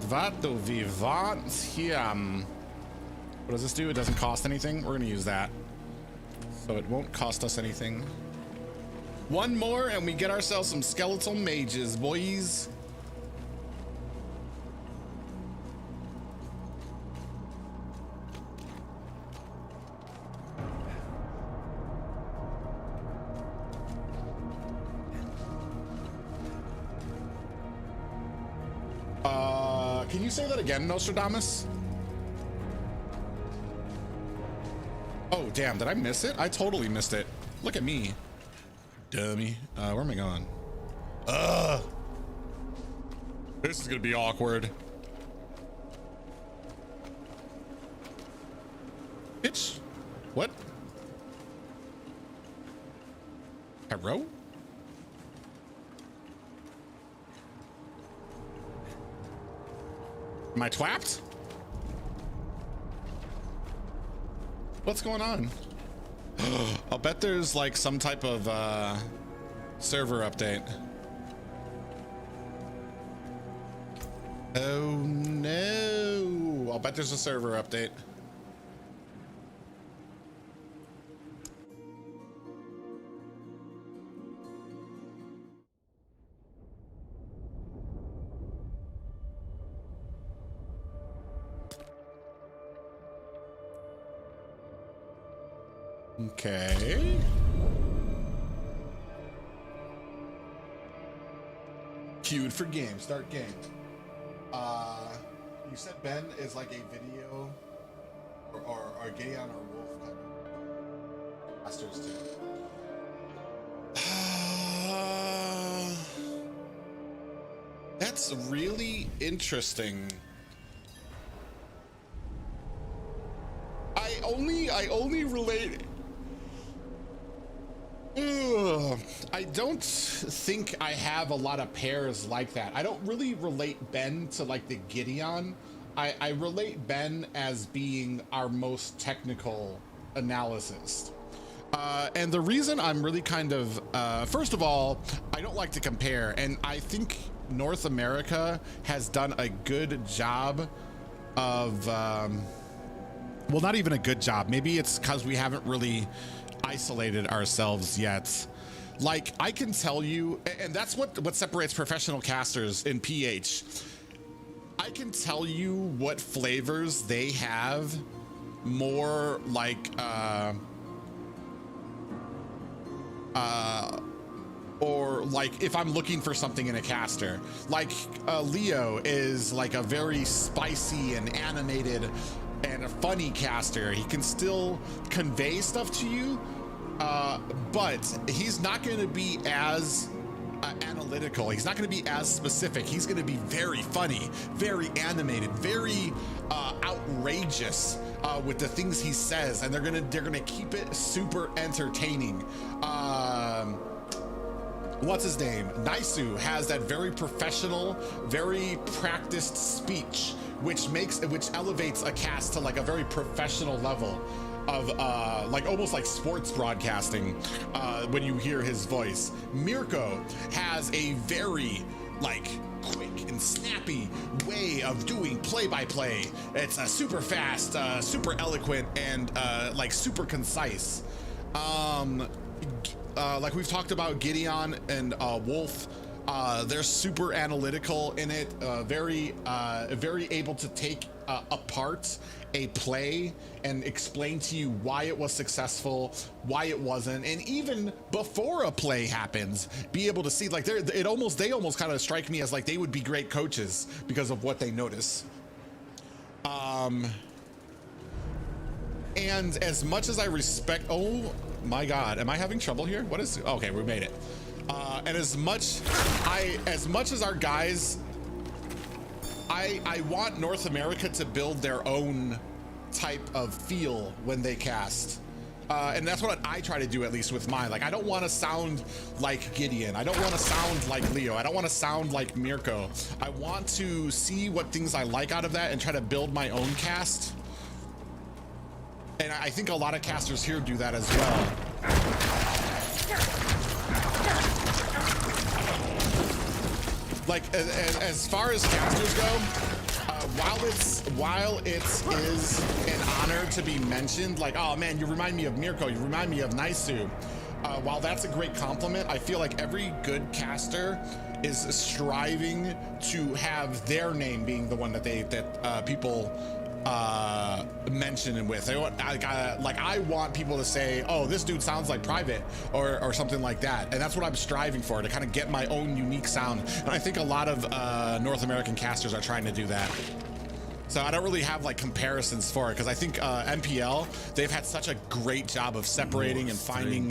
Vato Vivant here. What does this do? It doesn't cost anything. We're gonna use that, so it won't cost us anything. One more and we get ourselves some skeletal mages, boys. Can you say that again, Nostradamus? Oh, damn, did I miss it? I totally missed it. Look at me. Dummy. Where am I going? This is gonna be awkward. Bitch. What? Hello? Am I twapped? What's going on? I'll bet there's like some type of server update. Oh no. I'll bet there's a server update. Okay. Queued for game. Start game. You said Ben is like a video or Gaon or Wolf kind of masters too. That's really interesting. I only relate. I don't think I have a lot of pairs like that. I don't really relate Ben to like the Gideon. I relate Ben as being our most technical analyst. And the reason I'm really kind of, first of all, I don't like to compare, and I think North America has done a good job of, well, not even a good job. Maybe it's because we haven't really isolated ourselves yet. Like, I can tell you, and that's what separates professional casters in PH. I can tell you what flavors they have more like or like if I'm looking for something in a caster. Like Leo is like a very spicy and animated and a funny caster. He can still convey stuff to you, but he's not going to be as analytical. He's not going to be as specific. He's going to be very funny, very animated, very outrageous with the things he says, and they're gonna keep it super entertaining. What's his name? Naisu has that very professional, very practiced speech, which elevates a cast to like a very professional level of like almost like sports broadcasting when you hear his voice. Mirko has a very like quick and snappy way of doing play-by-play. It's super fast, super eloquent, and like super concise. Like we've talked about Gideon and Wolf, they're super analytical in it, very able to take apart a play and explain to you why it was successful, why it wasn't, and even before a play happens, be able to see like they almost kind of strike me as like they would be great coaches because of what they notice. And as much as I respect, oh my God, am I having trouble here? What is, okay, we made it. And as much as our guys, I want North America to build their own type of feel when they cast. And that's what I try to do, at least with mine. Like, I don't want to sound like Gideon. I don't want to sound like Leo. I don't want to sound like Mirko. I want to see what things I like out of that and try to build my own cast. And I think a lot of casters here do that as well. Like, as far as casters go, while it is an honor to be mentioned, like, oh man, you remind me of Mirko, you remind me of Naisu. While that's a great compliment, I feel like every good caster is striving to have their name being the one that people mention and with. I want people to say, oh, this dude sounds like Private or something like that, and that's what I'm striving for, to kind of get my own unique sound. And I think a lot of North American casters are trying to do that. So I don't really have like comparisons for it, because I think MPL, they've had such a great job of separating and finding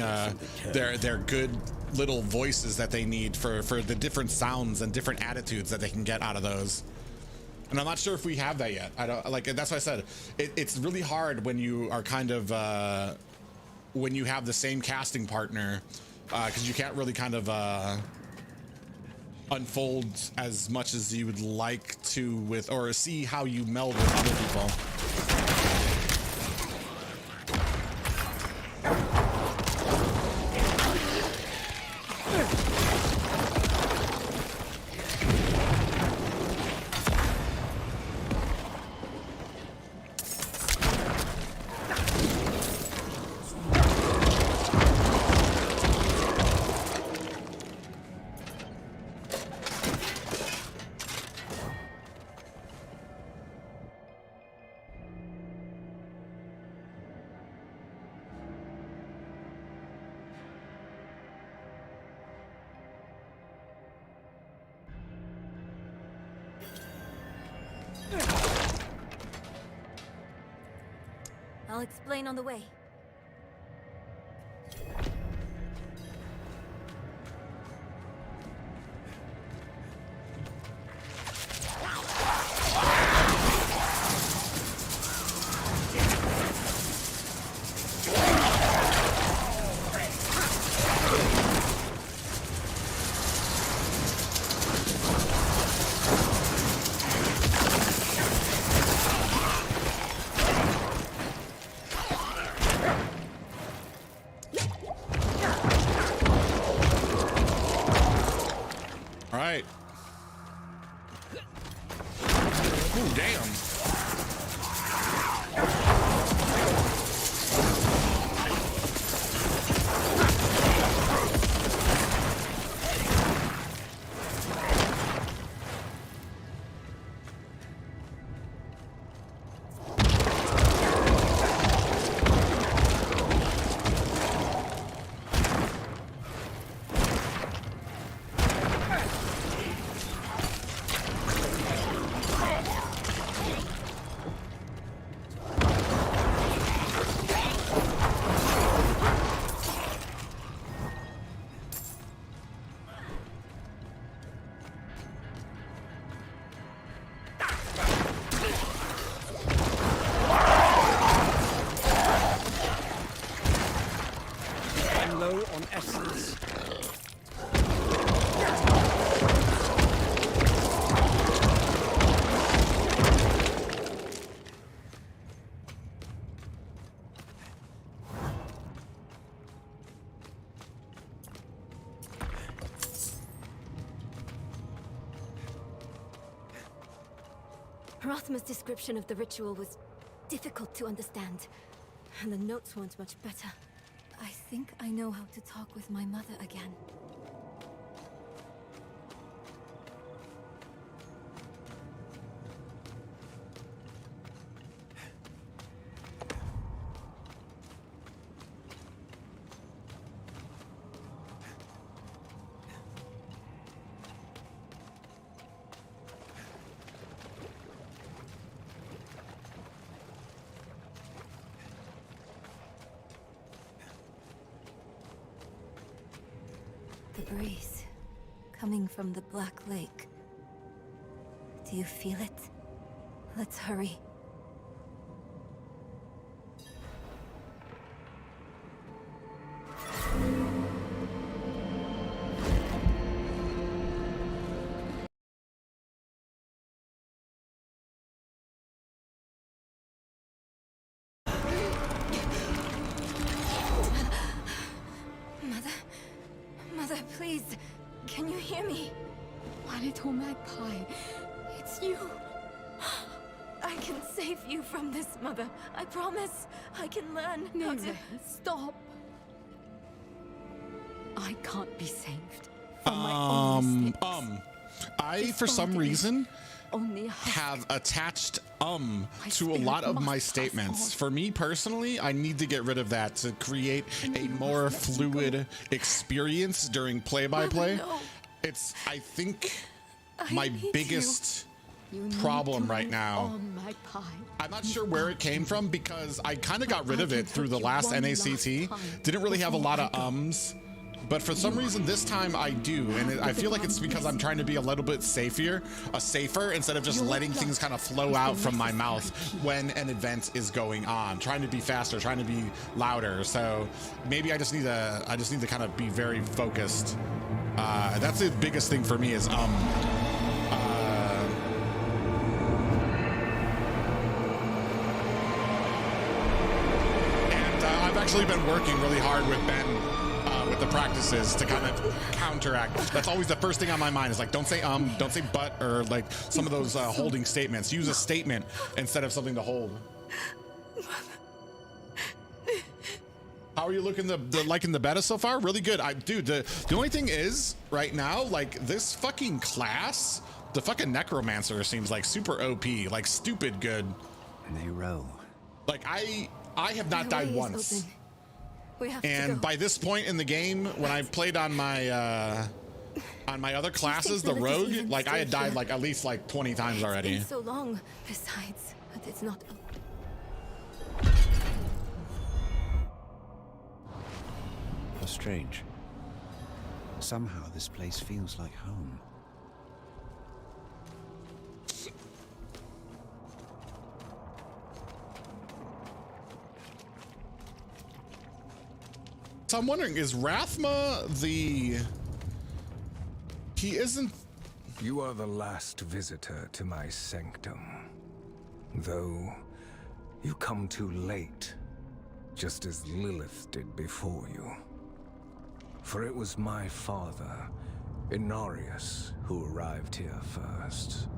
their good little voices that they need for the different sounds and different attitudes that they can get out of those. And I'm not sure if we have that yet. I don't, like, that's why I said it's really hard when you are kind of when you have the same casting partner, because you can't really kind of unfold as much as you would like to with, or see how you meld with other people. I'll explain on the way. Rothma's description of the ritual was difficult to understand, and the notes weren't much better. I think I know how to talk with my mother again. The breeze, coming from the Black Lake. Do you feel it? Let's hurry. Mother, please, can you hear me? My little magpie, it's you. I can save you from this, Mother. I promise. I can learn how to... Stop. I can't be saved from my own mistakes. I, for some reason, Only a husk. have attached to a spirit lot of must my pass statements. on. For me personally, I need to get rid of that to create a more fluid experience during play-by-play. Mother, no. It's, I think, I my need biggest You need problem to right move now. on, magpie. I'm not sure where it came from because I kind of got rid of I it can through the help you last one NACT. last time Didn't really have a before lot I of go. ums. But for some reason this time I do, and I feel like it's because I'm trying to be a little bit safer instead of just letting things kind of flow out from my mouth when an event is going on. Trying to be faster, trying to be louder. So maybe I just need to kind of be very focused. That's the biggest thing for me is I've actually been working really hard with Ben with the practices to kind of counteract. That's always the first thing on my mind is like, don't say don't say but, or like some of those holding statements. Use a statement instead of something to hold. How are you looking liking the beta so far? Really good. Dude, the only thing is right now, like this fucking class, the fucking necromancer seems like super OP, like stupid good. And they row. Like I have not The died way is once. open. We have to And go. by this point in the game, when I played on my other classes, the Philip is rogue, even like I had still died here? like at least like 20 times already. It's been so long. Besides, but it's not. How strange. Somehow this place feels like home. So I'm wondering, is Rathma he isn't. You are the last visitor to my sanctum. Though, you come too late, just as Lilith did before you. For it was my father, Inarius, who arrived here first.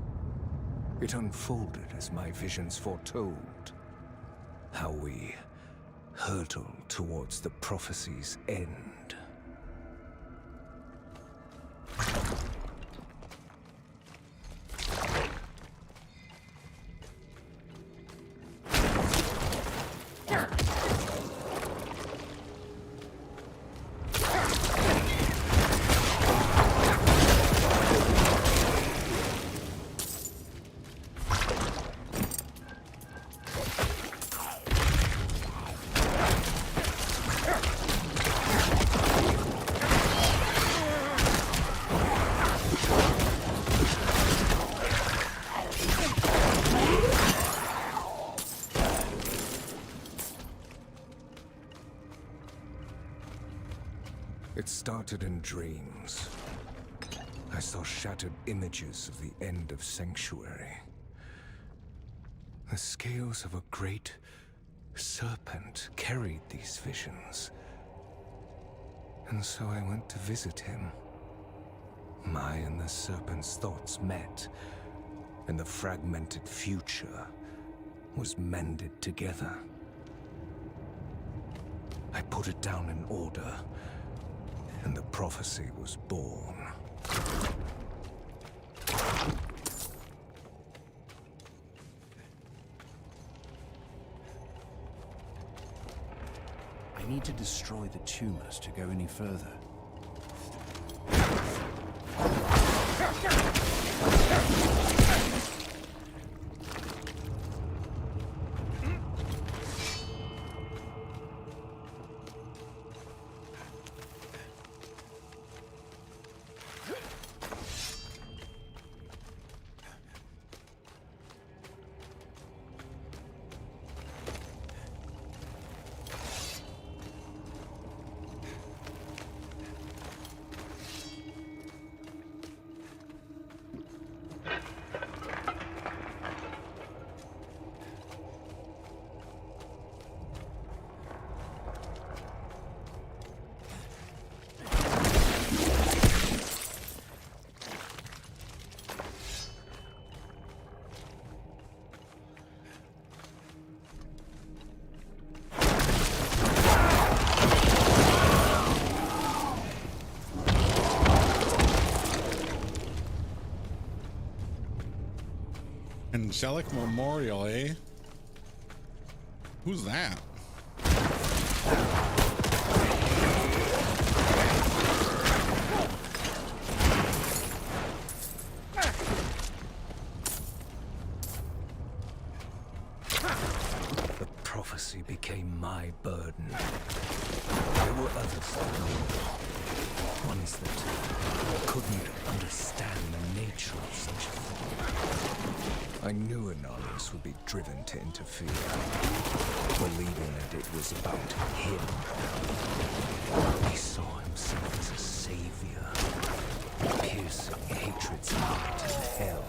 It unfolded as my visions foretold. How we hurtle towards the prophecy's end. It started in dreams. I saw shattered images of the end of Sanctuary. The scales of a great serpent carried these visions. And so I went to visit him. My and the serpent's thoughts met, and the fragmented future was mended together. I put it down in order, and the prophecy was born. I need to destroy the tumors to go any further. Angelic Memorial, eh? Who's that? The prophecy became my burden. There were others, ones that couldn't understand the nature of such a thing. I knew Anonymous would be driven to interfere, believing that it was about him. He saw himself as a savior, piercing hatred's heart in hell.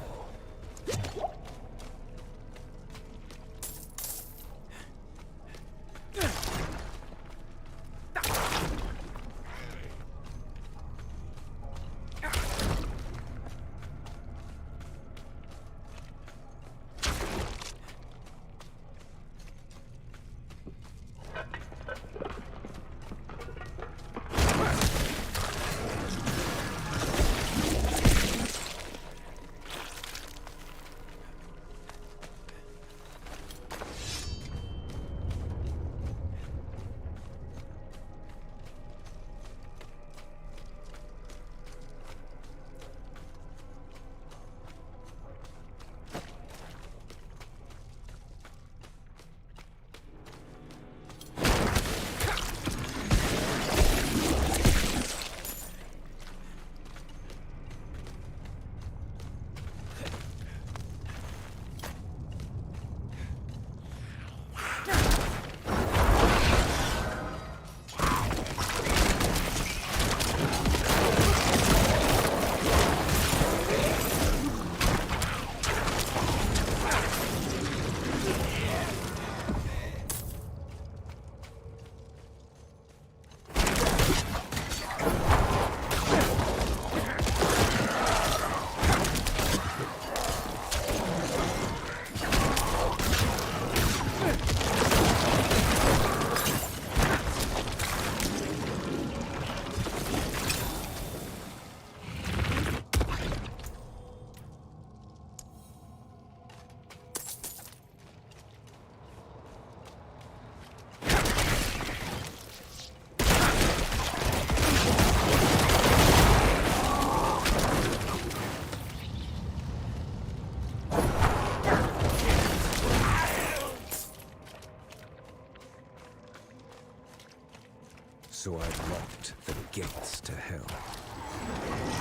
So I locked the gates to hell.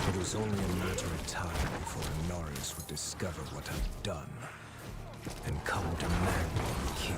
It was only a matter of time before Norris would discover what I'd done and come demanding the key.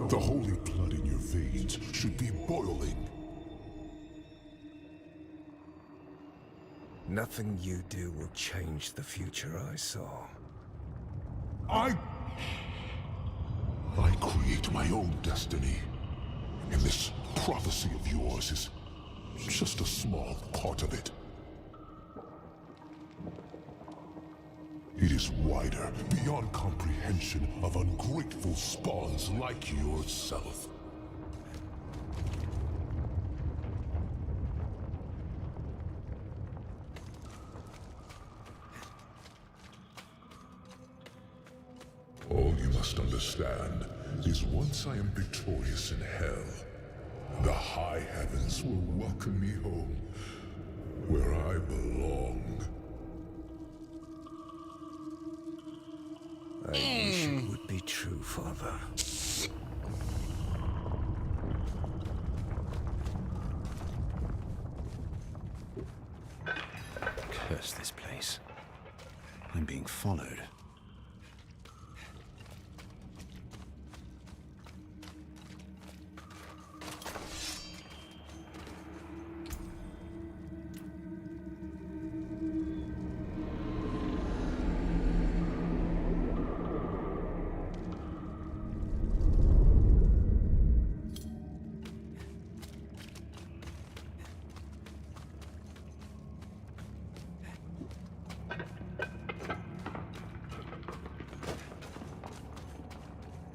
The holy blood in your veins should be boiling. Nothing you do will change the future I saw. I create my own destiny. And this prophecy of yours is just a small part of it. It is wider, beyond comprehension of ungrateful spawns like yourself. All you must understand is once I am victorious in hell, the high heavens will welcome me home, where I belong. I wish it would be true, Father. Curse this place. I'm being followed.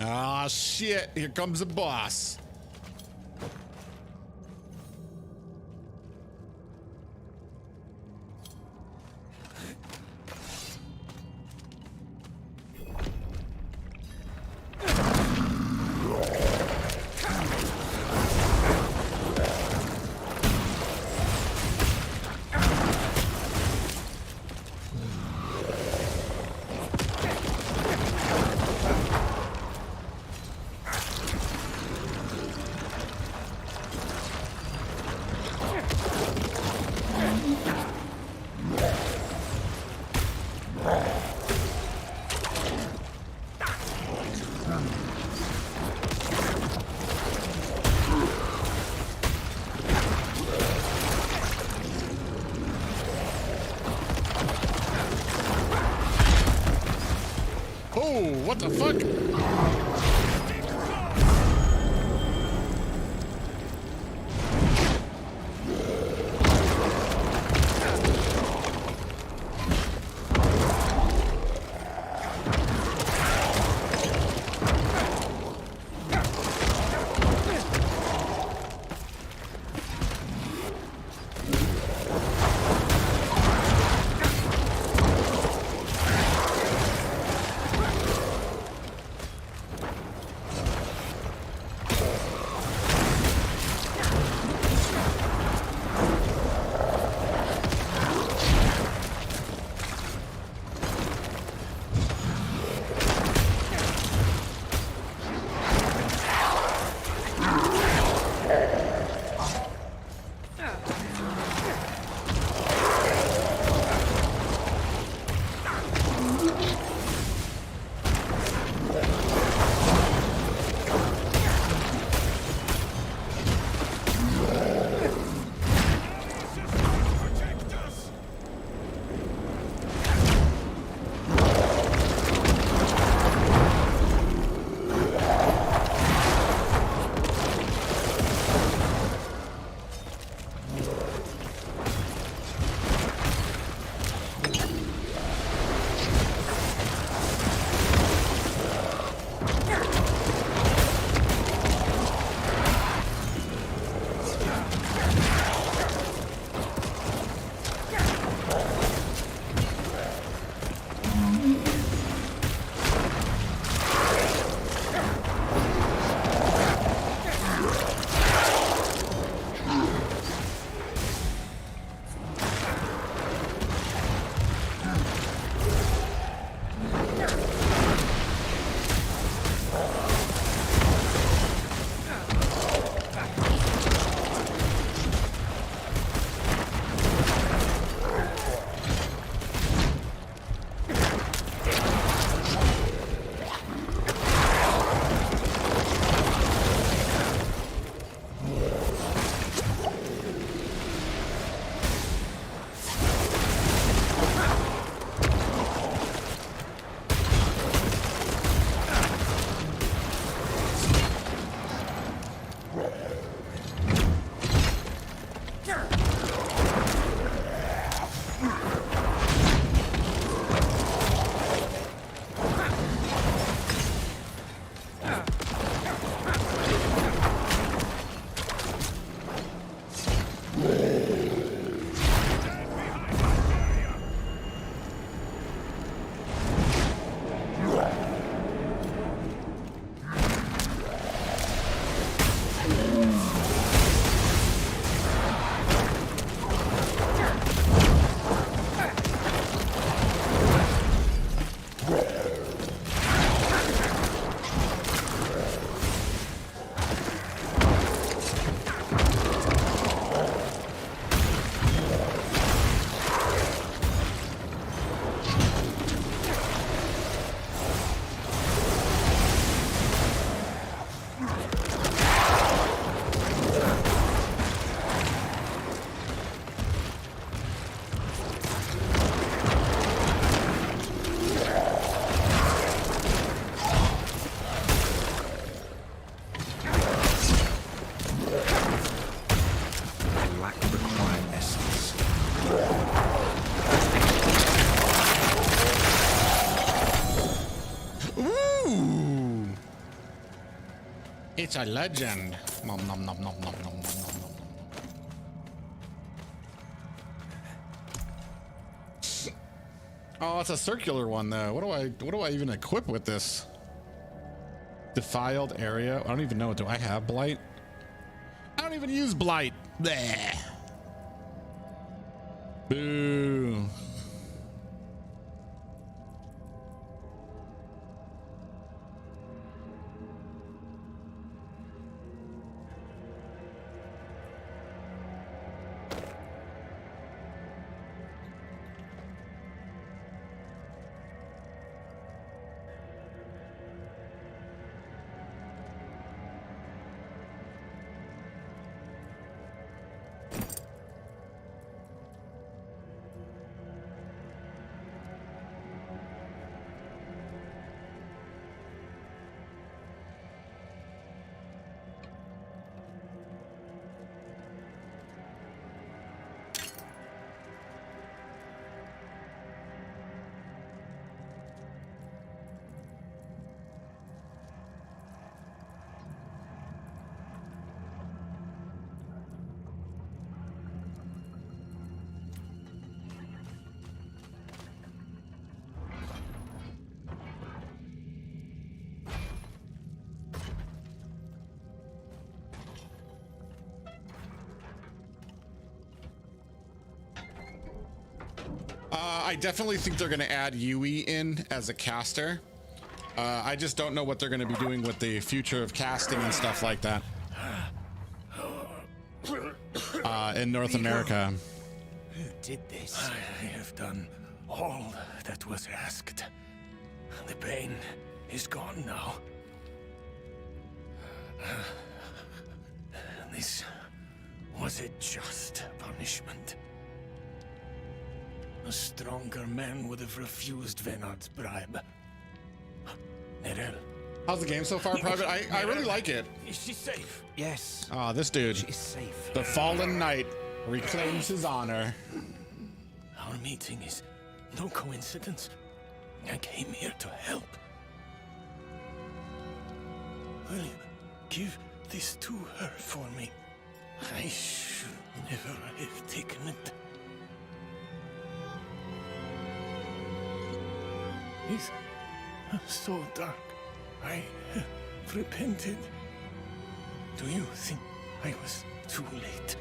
Ah, shit. Here comes the boss. Oh, what the fuck? It's a legend. Nom nom nom nom nom nom nom nom nom. Oh, it's a circular one though. What do I even equip with this? Defiled area. I don't even know. Do I have blight? I don't even use blight. Bleh. Boo. I definitely think they're going to add Yui in as a caster. I just don't know what they're going to be doing with the future of casting and stuff like that in North America. Who did this? I have done all that was asked. The pain is gone now. This was a just punishment. A stronger man would have refused Venard's bribe. Nerel. How's the game so far, Private? I really like it. Is she safe? Yes. Ah, this dude. She is safe. The fallen knight reclaims his honor. Our meeting is no coincidence. I came here to help. Will you give this to her for me? I should never have taken it. It's so dark. I repented. Do you think I was too late?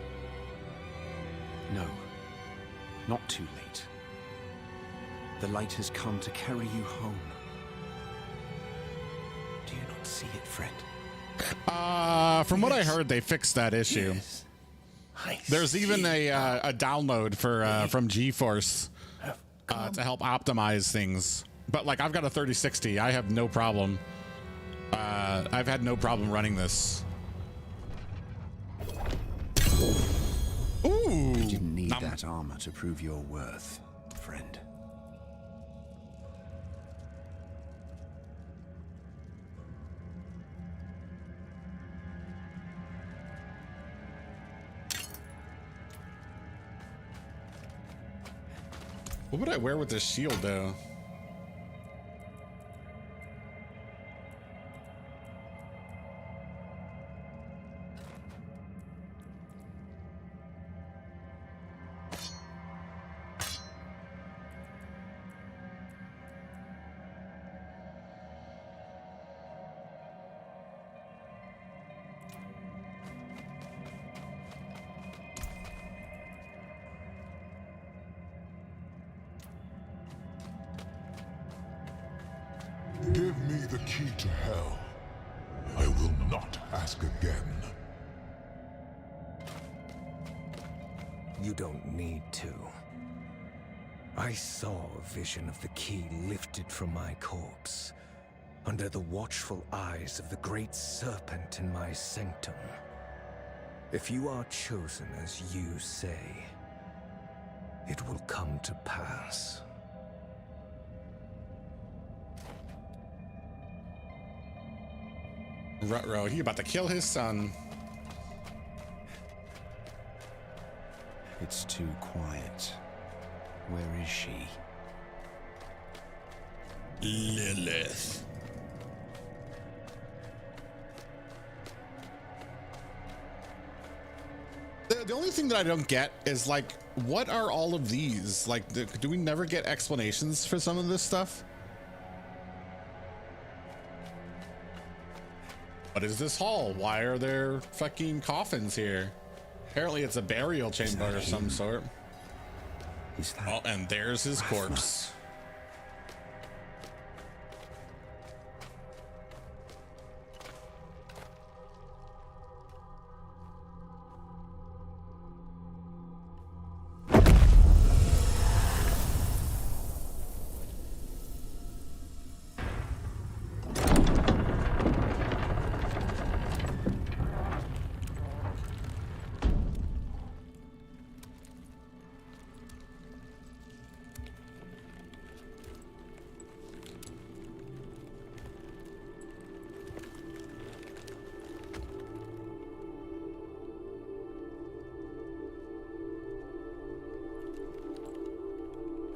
No. Not too late. The light has come to carry you home. Do you not see it, friend? From what I heard, they fixed that issue. Yes, There's even a download for from GeForce to help optimize things. But like, I've got a 3060. I have no problem. I've had no problem running this. Ooh. You didn't need that armor to prove your worth, friend. What would I wear with this shield, though? Give me the key to hell. I will not ask again. You don't need to. I saw a vision of the key lifted from my corpse, under the watchful eyes of the great serpent in my sanctum. If you are chosen as you say, it will come to pass. Ruh-roh, he about to kill his son. It's too quiet. Where is she? Lilith. The only thing that I don't get is like, what are all of these? Like, do we never get explanations for some of this stuff? What is this hall? Why are there fucking coffins here? Apparently it's a burial chamber of some sort. Is that? Oh, and there's his corpse.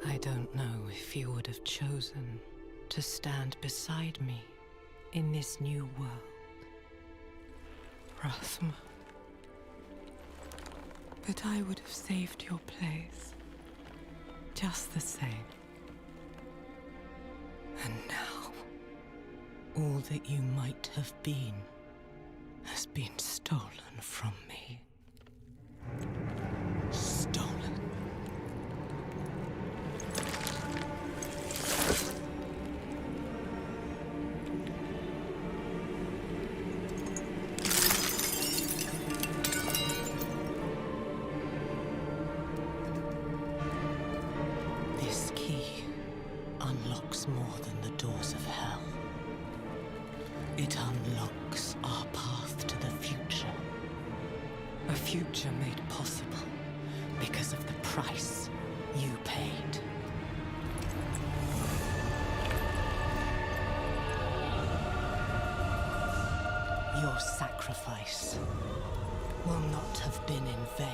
I don't know if you would have chosen to stand beside me in this new world, Rathma. But I would have saved your place, just the same. And now, all that you might have been has been stolen from me. Stolen. This key unlocks more than the doors of hell. It unlocks our path to the future. A future made possible because of the price you paid. Your sacrifice will not have been in vain.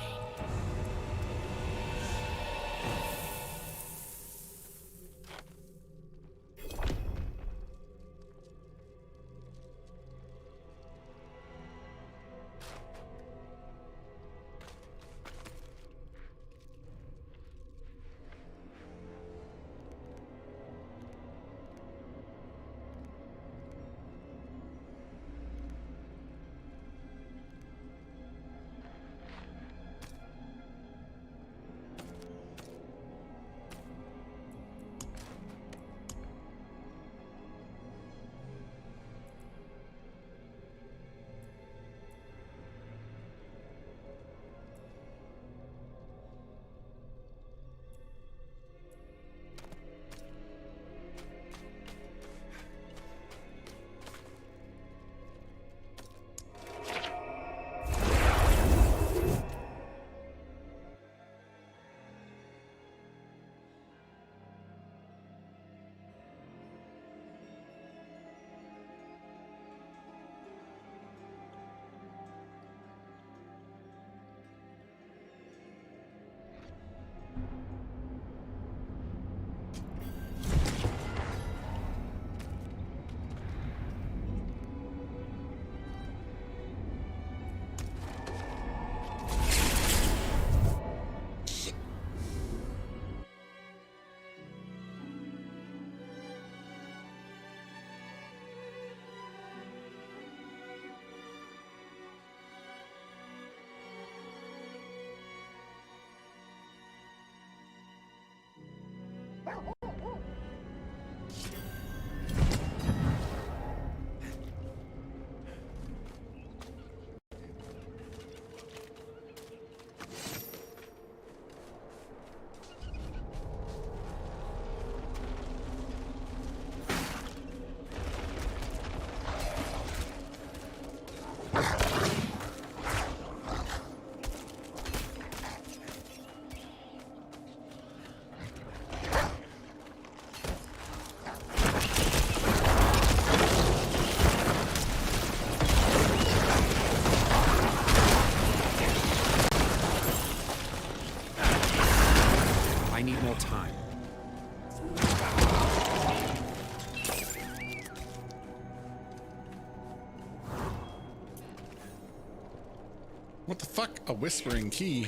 What the fuck? A whispering key.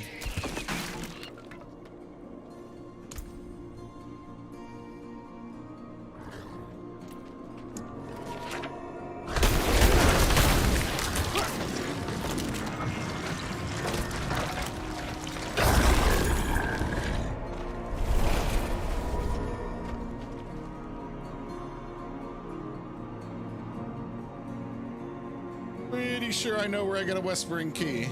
Pretty sure I know where I got a whispering key.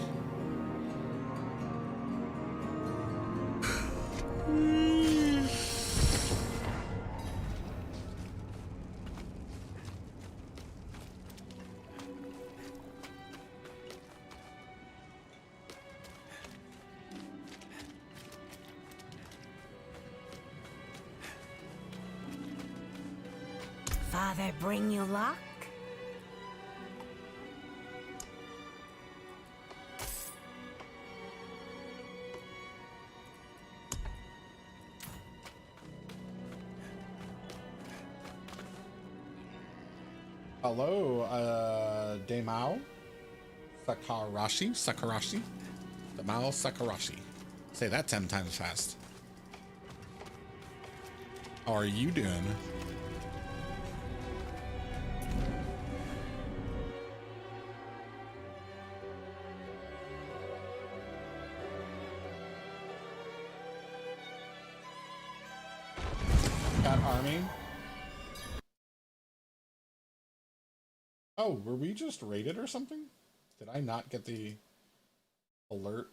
Father bring you luck? Hello, Demao Sakarashi. Demao Sakarashi. Say that 10 times fast. How are you doing? Got army. Oh, were we just raided or something? Did I not get the alert?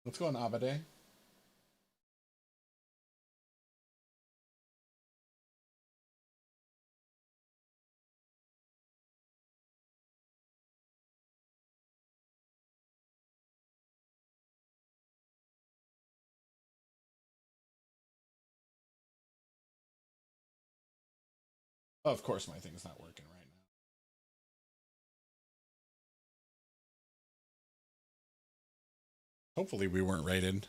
Let's go on Abade. Oh, of course my thing's not working right now. Hopefully we weren't raided.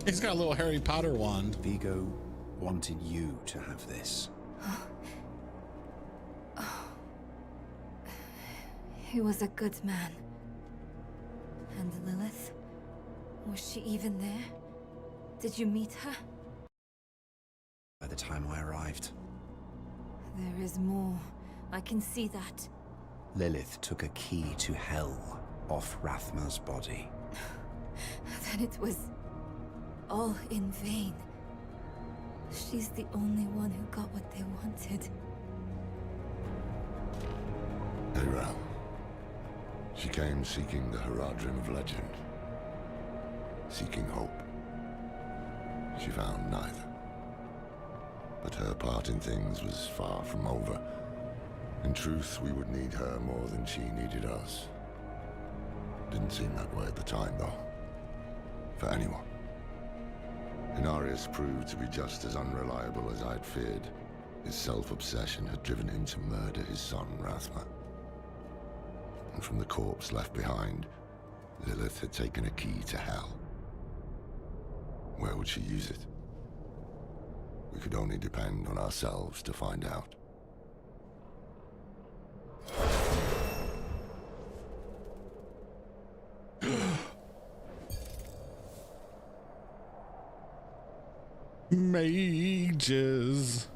He's got a little Harry Potter wand. Vigo wanted you to have this. He was a good man. And Lilith? Was she even there? Did you meet her? By the time I arrived, There is more. I can see that. Lilith took a key to hell off Rathma's body. Then it was all in vain. She's the only one who got what they wanted. Aram. She came seeking the Haradrim of legend. Seeking hope. She found neither. But her part in things was far from over. In truth, we would need her more than she needed us. Didn't seem that way at the time, though. For anyone. Inarius proved to be just as unreliable as I'd feared. His self-obsession had driven him to murder his son, Rathma. And from the corpse left behind, Lilith had taken a key to hell. Where would she use it? We could only depend on ourselves to find out. Mages.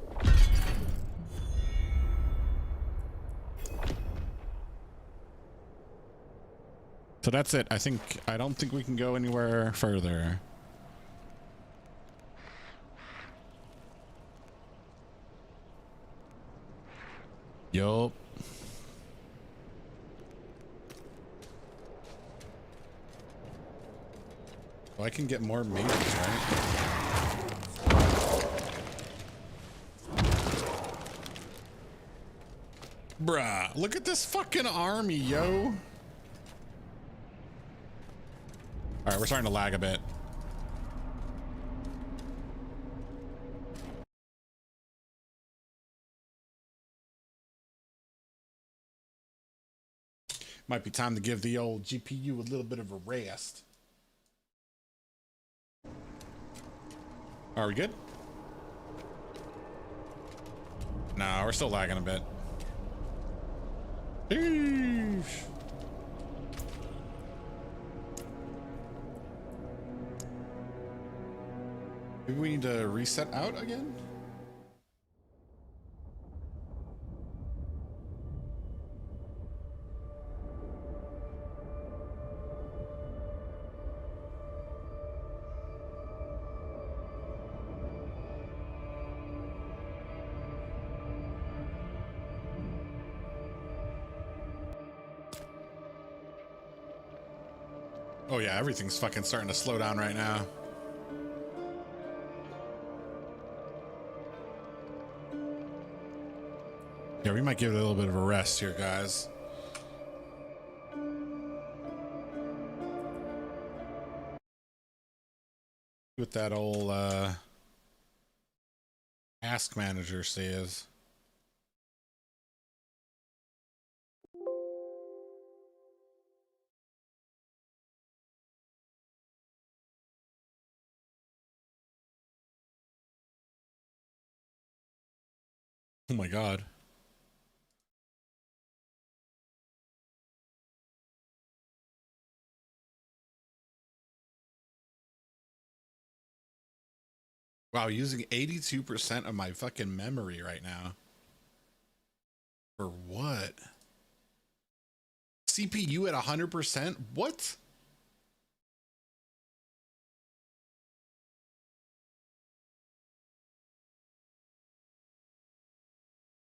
So that's it. I don't think we can go anywhere further. Yup. Oh, I can get more mages, right? Bruh, look at this fucking army, yo. All right, we're starting to lag a bit. Might be time to give the old GPU a little bit of a rest. Are we good? No, we're still lagging a bit. Eesh. Maybe we need to reset out again? Oh yeah, everything's fucking starting to slow down right now. Yeah, we might give it a little bit of a rest here, guys. What that old Ask Manager says. Oh my god. Wow, using 82% of my fucking memory right now. For what? CPU at 100%? What?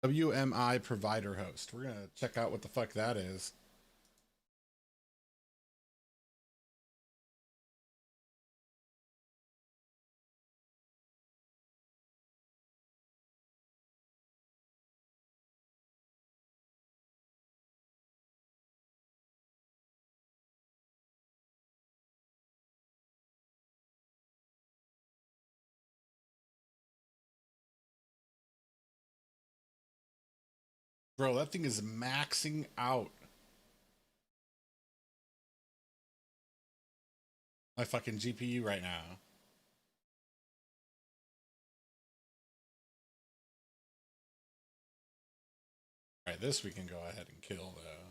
WMI provider host. We're gonna check out what the fuck that is. Bro, that thing is maxing out my fucking GPU right now. All right, this we can go ahead and kill though.